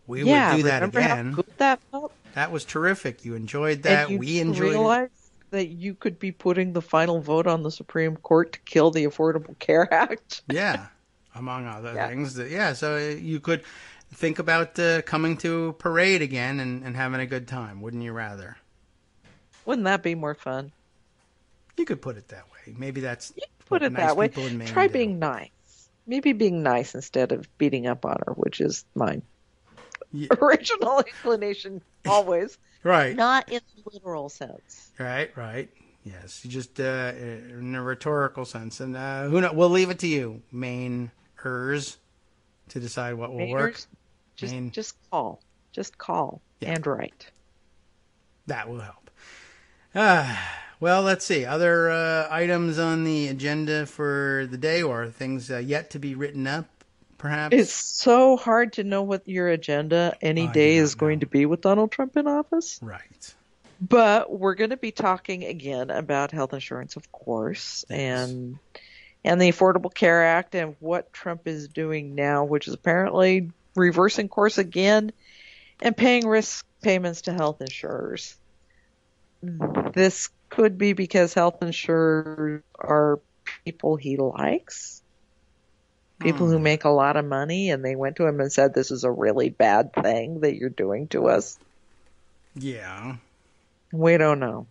We would do that again. How good that felt? That was terrific. You enjoyed that. We enjoyed realize that you could be putting the final vote on the Supreme Court to kill the Affordable Care Act. Yeah, among other things. So you could think about coming to a parade again and having a good time. Wouldn't you rather? Wouldn't that be more fun? You could put it that way. Maybe that's put it nice that way. People in Maine Try do. being nice. Maybe being nice instead of beating up on her, which is mine. Original inclination, always. Right. Not in the literal sense. Right. Yes, you just in a rhetorical sense. And who knows? We'll leave it to you, Mainers, to decide what will work. Just call. Just call and write. That will help. Well, let's see. Other items on the agenda for the day, or things yet to be written up, perhaps? It's so hard to know what your agenda any day is going to be with Donald Trump in office. Right. But we're going to be talking again about health insurance, of course, and the Affordable Care Act and what Trump is doing now, which is apparently reversing course again and paying risk payments to health insurers. This could be because health insurers are people he likes, people who make a lot of money, and they went to him and said, this is a really bad thing that you're doing to us. Yeah. We don't know.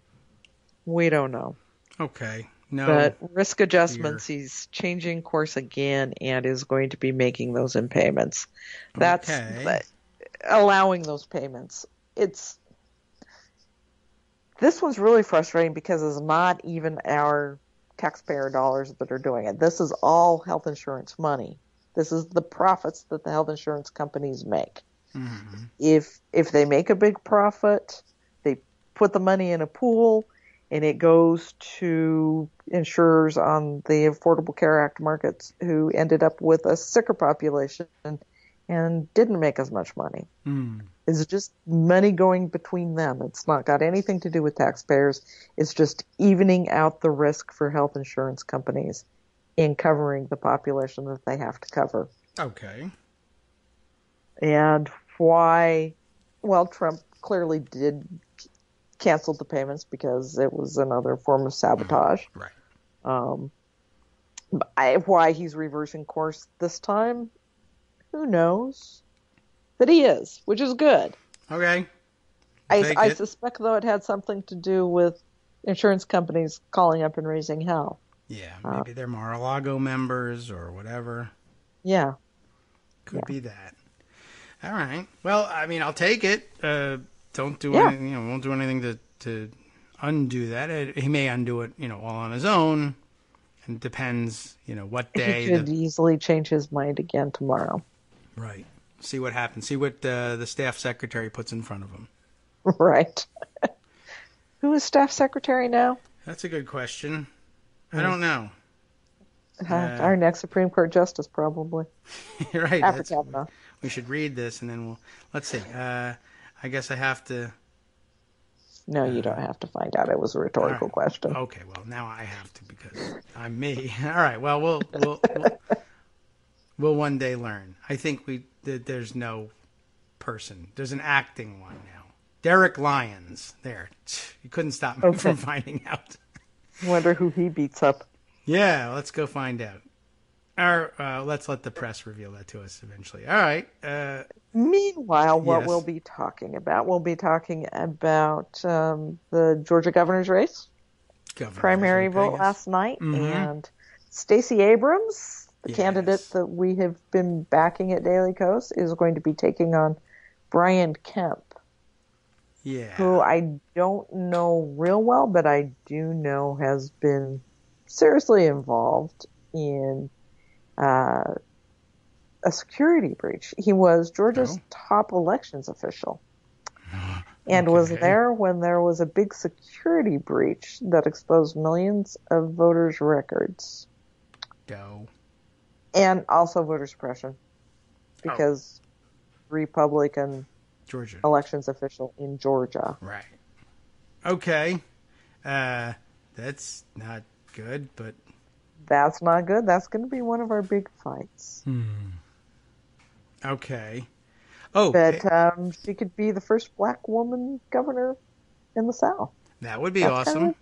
Okay. No. But risk adjustments, he's changing course again and is going to be making those in payments. That's allowing those payments. This one's really frustrating because it's not even our taxpayer dollars that are doing it. This is all health insurance money. This is the profits that the health insurance companies make. Mm-hmm. If they make a big profit, they put the money in a pool and it goes to insurers on the Affordable Care Act markets who ended up with a sicker population and didn't make as much money. It's just money going between them. It's not got anything to do with taxpayers. It's just evening out the risk for health insurance companies in covering the population that they have to cover. Okay. And why? Well, Trump clearly did cancel the payments because it was another form of sabotage. Right. Why he's reversing course this time? Who knows? But he is, which is good. Okay. I suspect, though, it had something to do with insurance companies calling up and raising hell. Yeah, maybe they're Mar-a-Lago members or whatever. Yeah. Could be that. All right. Well, I mean, I'll take it. Don't do anything, won't do anything to undo that. He may undo it, all on his own. And it depends, what day. He could easily change his mind again tomorrow. Right. See what happens. See what the staff secretary puts in front of him. Right. Who is staff secretary now? That's a good question. I don't know. Our next Supreme Court justice, probably. Right. After Kavanaugh. We should read this, and then let's see. I guess I have to. No, you don't have to find out. It was a rhetorical question. Okay, well, now I have to because I'm me. All right, well, we'll one day learn. I think there's no person. There's an acting one now. Derek Lyons. There. You couldn't stop me from finding out. Wonder who he beats up. Yeah, let's go find out. Let's let the press reveal that to us eventually. All right. Meanwhile, what we'll be talking about, the Georgia governor's race. Primary vote last night. Mm-hmm. And Stacey Abrams, the candidate that we have been backing at Daily Kos, is going to be taking on Brian Kemp. Yeah. Who I don't know real well, but I do know has been seriously involved in a security breach. He was Georgia's top elections official and was there when there was a big security breach that exposed millions of voters' records. And also voter suppression because Republican Georgia elections official in Georgia. Right. Okay. That's not good, but... That's not good. That's going to be one of our big fights. Okay. But she could be the first black woman governor in the South. That would be awesome.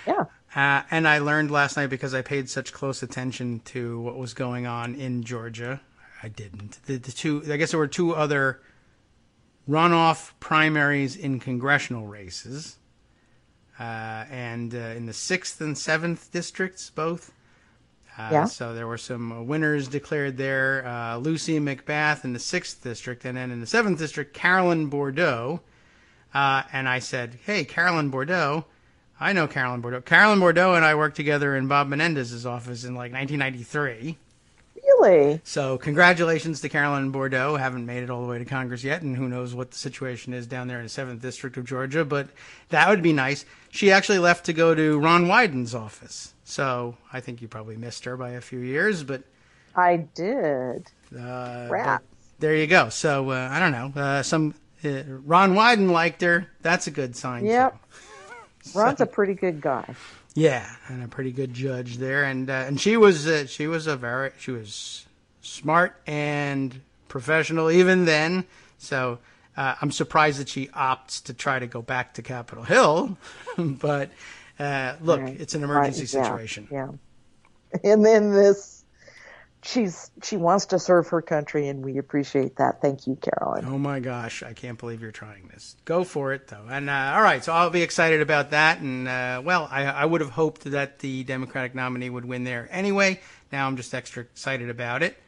Yeah. And I learned last night because I paid such close attention to what was going on in Georgia. I didn't. I guess there were two other runoff primaries in congressional races. And in the 6th and 7th districts, both. So there were some winners declared there. Lucy McBath in the 6th district, and then in the 7th district, Carolyn Bordeaux. And I said, hey, Carolyn Bordeaux. I know Carolyn Bordeaux. Carolyn Bordeaux and I worked together in Bob Menendez's office in 1993. Really? So congratulations to Carolyn Bordeaux. Haven't made it all the way to Congress yet, and who knows what the situation is down there in the 7th District of Georgia, but that would be nice. She actually left to go to Ron Wyden's office, so I think you probably missed her by a few years, but... I did. But there you go. So, I don't know. Ron Wyden liked her. That's a good sign, Yep. too. Ron's a pretty good guy. Yeah, and a pretty good judge there, and she was smart and professional even then. So I'm surprised that she opts to try to go back to Capitol Hill, but look, it's an emergency situation. Yeah. And then she wants to serve her country, and we appreciate that. Thank you, Carolyn. Oh my gosh, I can't believe you're trying this. Go for it, though. And all right, so I'll be excited about that. And I would have hoped that the Democratic nominee would win there anyway. Now I'm just extra excited about it,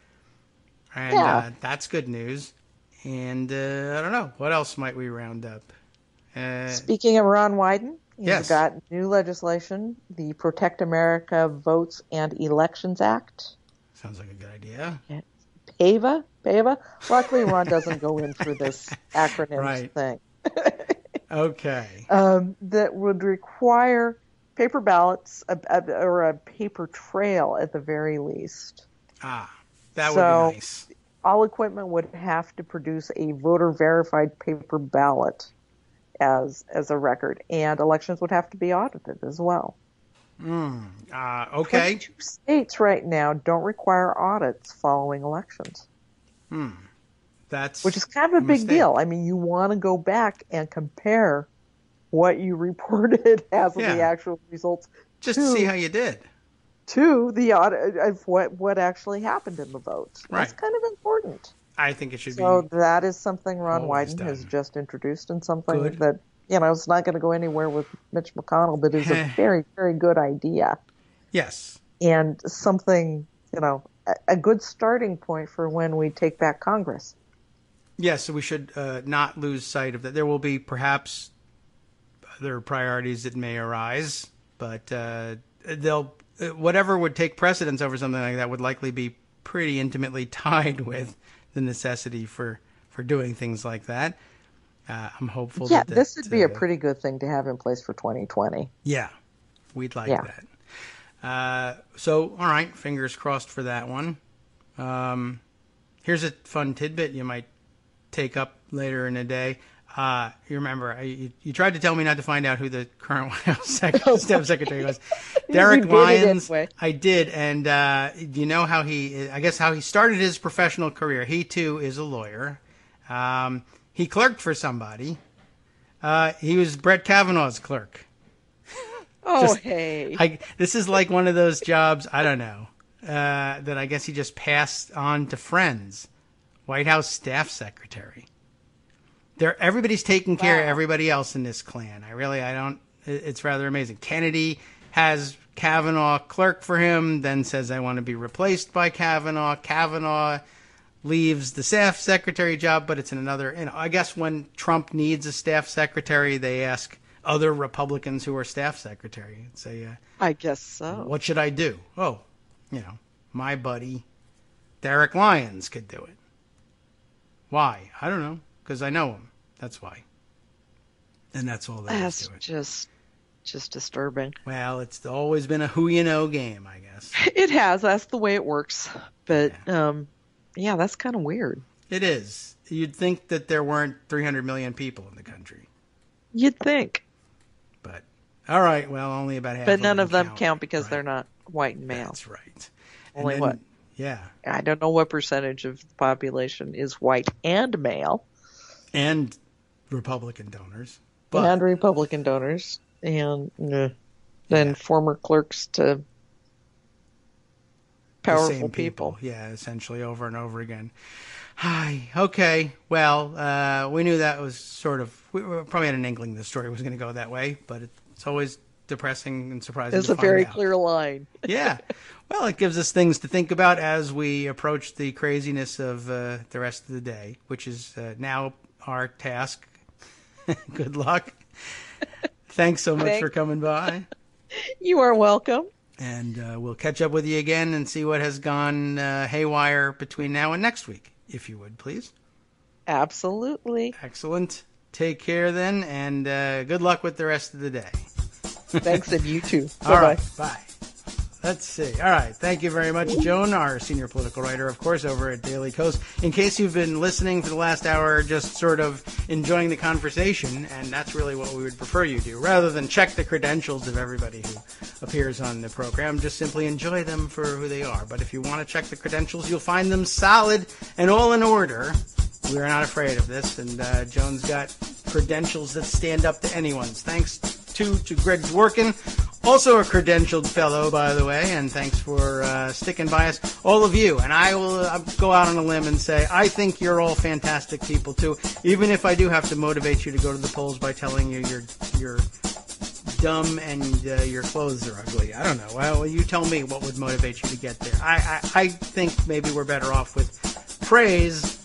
and that's good news. And I don't know, what else might we round up? Speaking of Ron Wyden, he's got new legislation, the Protect America Votes and Elections Act. Sounds like a good idea. PAVA? Luckily, Ron doesn't go in for this acronym thing. Okay. That would require paper ballots or a paper trail at the very least. That would be nice. All equipment would have to produce a voter-verified paper ballot as a record, and elections would have to be audited as well. Okay. 22 states right now don't require audits following elections. Which is kind of a big deal. I mean, you want to go back and compare what you reported as of the actual results. Just to see how you did. To the audit of what actually happened in the votes. Right. That's kind of important. I think it should be. So that is something Ron Wyden has just introduced, and something that, it's not going to go anywhere with Mitch McConnell, but is a very, very good idea. Yes. And something, a good starting point for when we take back Congress. Yes, so we should not lose sight of that. There will be perhaps other priorities that may arise, but whatever would take precedence over something like that would likely be pretty intimately tied with the necessity for doing things like that. I'm hopeful that this would be a pretty good thing to have in place for 2020. Yeah, we'd like that. So, all right, fingers crossed for that one. Here's a fun tidbit you might take up later in the day. You remember, you tried to tell me not to find out who the current White House staff secretary was. Derek Lyons. I did, and you know how he started his professional career. He too is a lawyer. He clerked for somebody. He was Brett Kavanaugh's clerk. This is like one of those jobs, I don't know, that I guess he just passed on to friends. White House staff secretary. Everybody's taking care of everybody else in this clan. It's rather amazing. Kennedy has Kavanaugh clerk for him, then says, I want to be replaced by Kavanaugh. Kavanaugh leaves the staff secretary job, but it's in another, I guess when Trump needs a staff secretary, they ask other Republicans who are staff secretary and say, I guess so. What should I do? Oh, my buddy Derek Lyons could do it. Why? I don't know, because I know him. That's why. And that's all there is to it. That's just disturbing. Well, it's always been a who-you-know game, I guess. It has. That's the way it works. But, that's kind of weird. It is. You'd think that there weren't 300 million people in the country. You'd think. But, all right, well, only about half of them. But none of them count because they're not white and male. That's right. Only what? Yeah. I don't know what percentage of the population is white and male. And Republican donors. And Republican donors. And then former clerks to powerful people. Yeah, essentially over and over again. Hi. Okay. Well, we knew that was we probably had an inkling the story was going to go that way, but it's always depressing and surprising. It's a very clear line. Yeah. Well, it gives us things to think about as we approach the craziness of the rest of the day, which is now our task. Good luck. Thanks so much for coming by. You are welcome. And we'll catch up with you again and see what has gone haywire between now and next week, if you would, please. Absolutely. Excellent. Take care then, and good luck with the rest of the day. Thanks, and you too. All right. Bye. Let's see. All right. Thank you very much, Joan, our senior political writer, of course, over at Daily Kos. In case you've been listening for the last hour, just sort of enjoying the conversation, and that's really what we would prefer you do, rather than check the credentials of everybody who appears on the program. Just simply enjoy them for who they are. But if you want to check the credentials, you'll find them solid and all in order We're not afraid of this, and Joan's got credentials that stand up to anyone's. Thanks to Greg Dworkin, also a credentialed fellow, by the way, and thanks for sticking by us, all of you. And I will go out on a limb and say I think you're all fantastic people, too, even if I do have to motivate you to go to the polls by telling you you're dumb and your clothes are ugly. I don't know. Well, you tell me what would motivate you to get there. I think maybe we're better off with praise,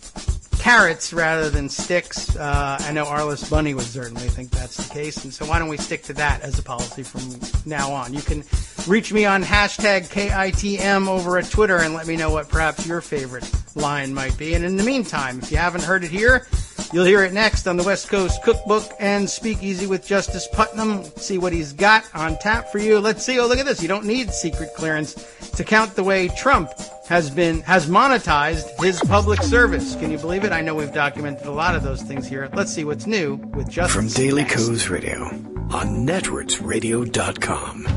carrots rather than sticks. I know Arliss Bunny would certainly think that's the case, and so why don't we stick to that as a policy from now on? You can reach me on hashtag KITM over at Twitter and let me know what perhaps your favorite line might be. And in the meantime, if you haven't heard it here, you'll hear it next on the West Coast Cookbook and Speakeasy with Justice Putnam. See what he's got on tap for you. Let's see. Oh, look at this. You don't need secret clearance to count the way Trump has monetized his public service. Can you believe it? I know we've documented a lot of those things here. Let's see what's new with Justice. From Daily Kos Radio on networksradio.com.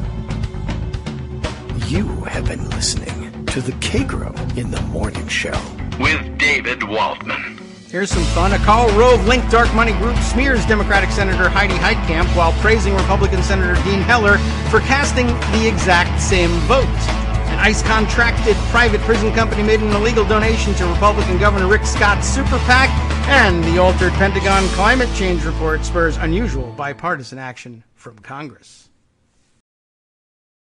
You have been listening to the Kagro in the Morning Show with David Waldman. Here's some fun. A Karl Rove-linked dark money group smears Democratic Senator Heidi Heitkamp while praising Republican Senator Dean Heller for casting the exact same vote. An ICE-contracted private prison company made an illegal donation to Republican Governor Rick Scott's super PAC, and the altered Pentagon climate change report spurs unusual bipartisan action from Congress.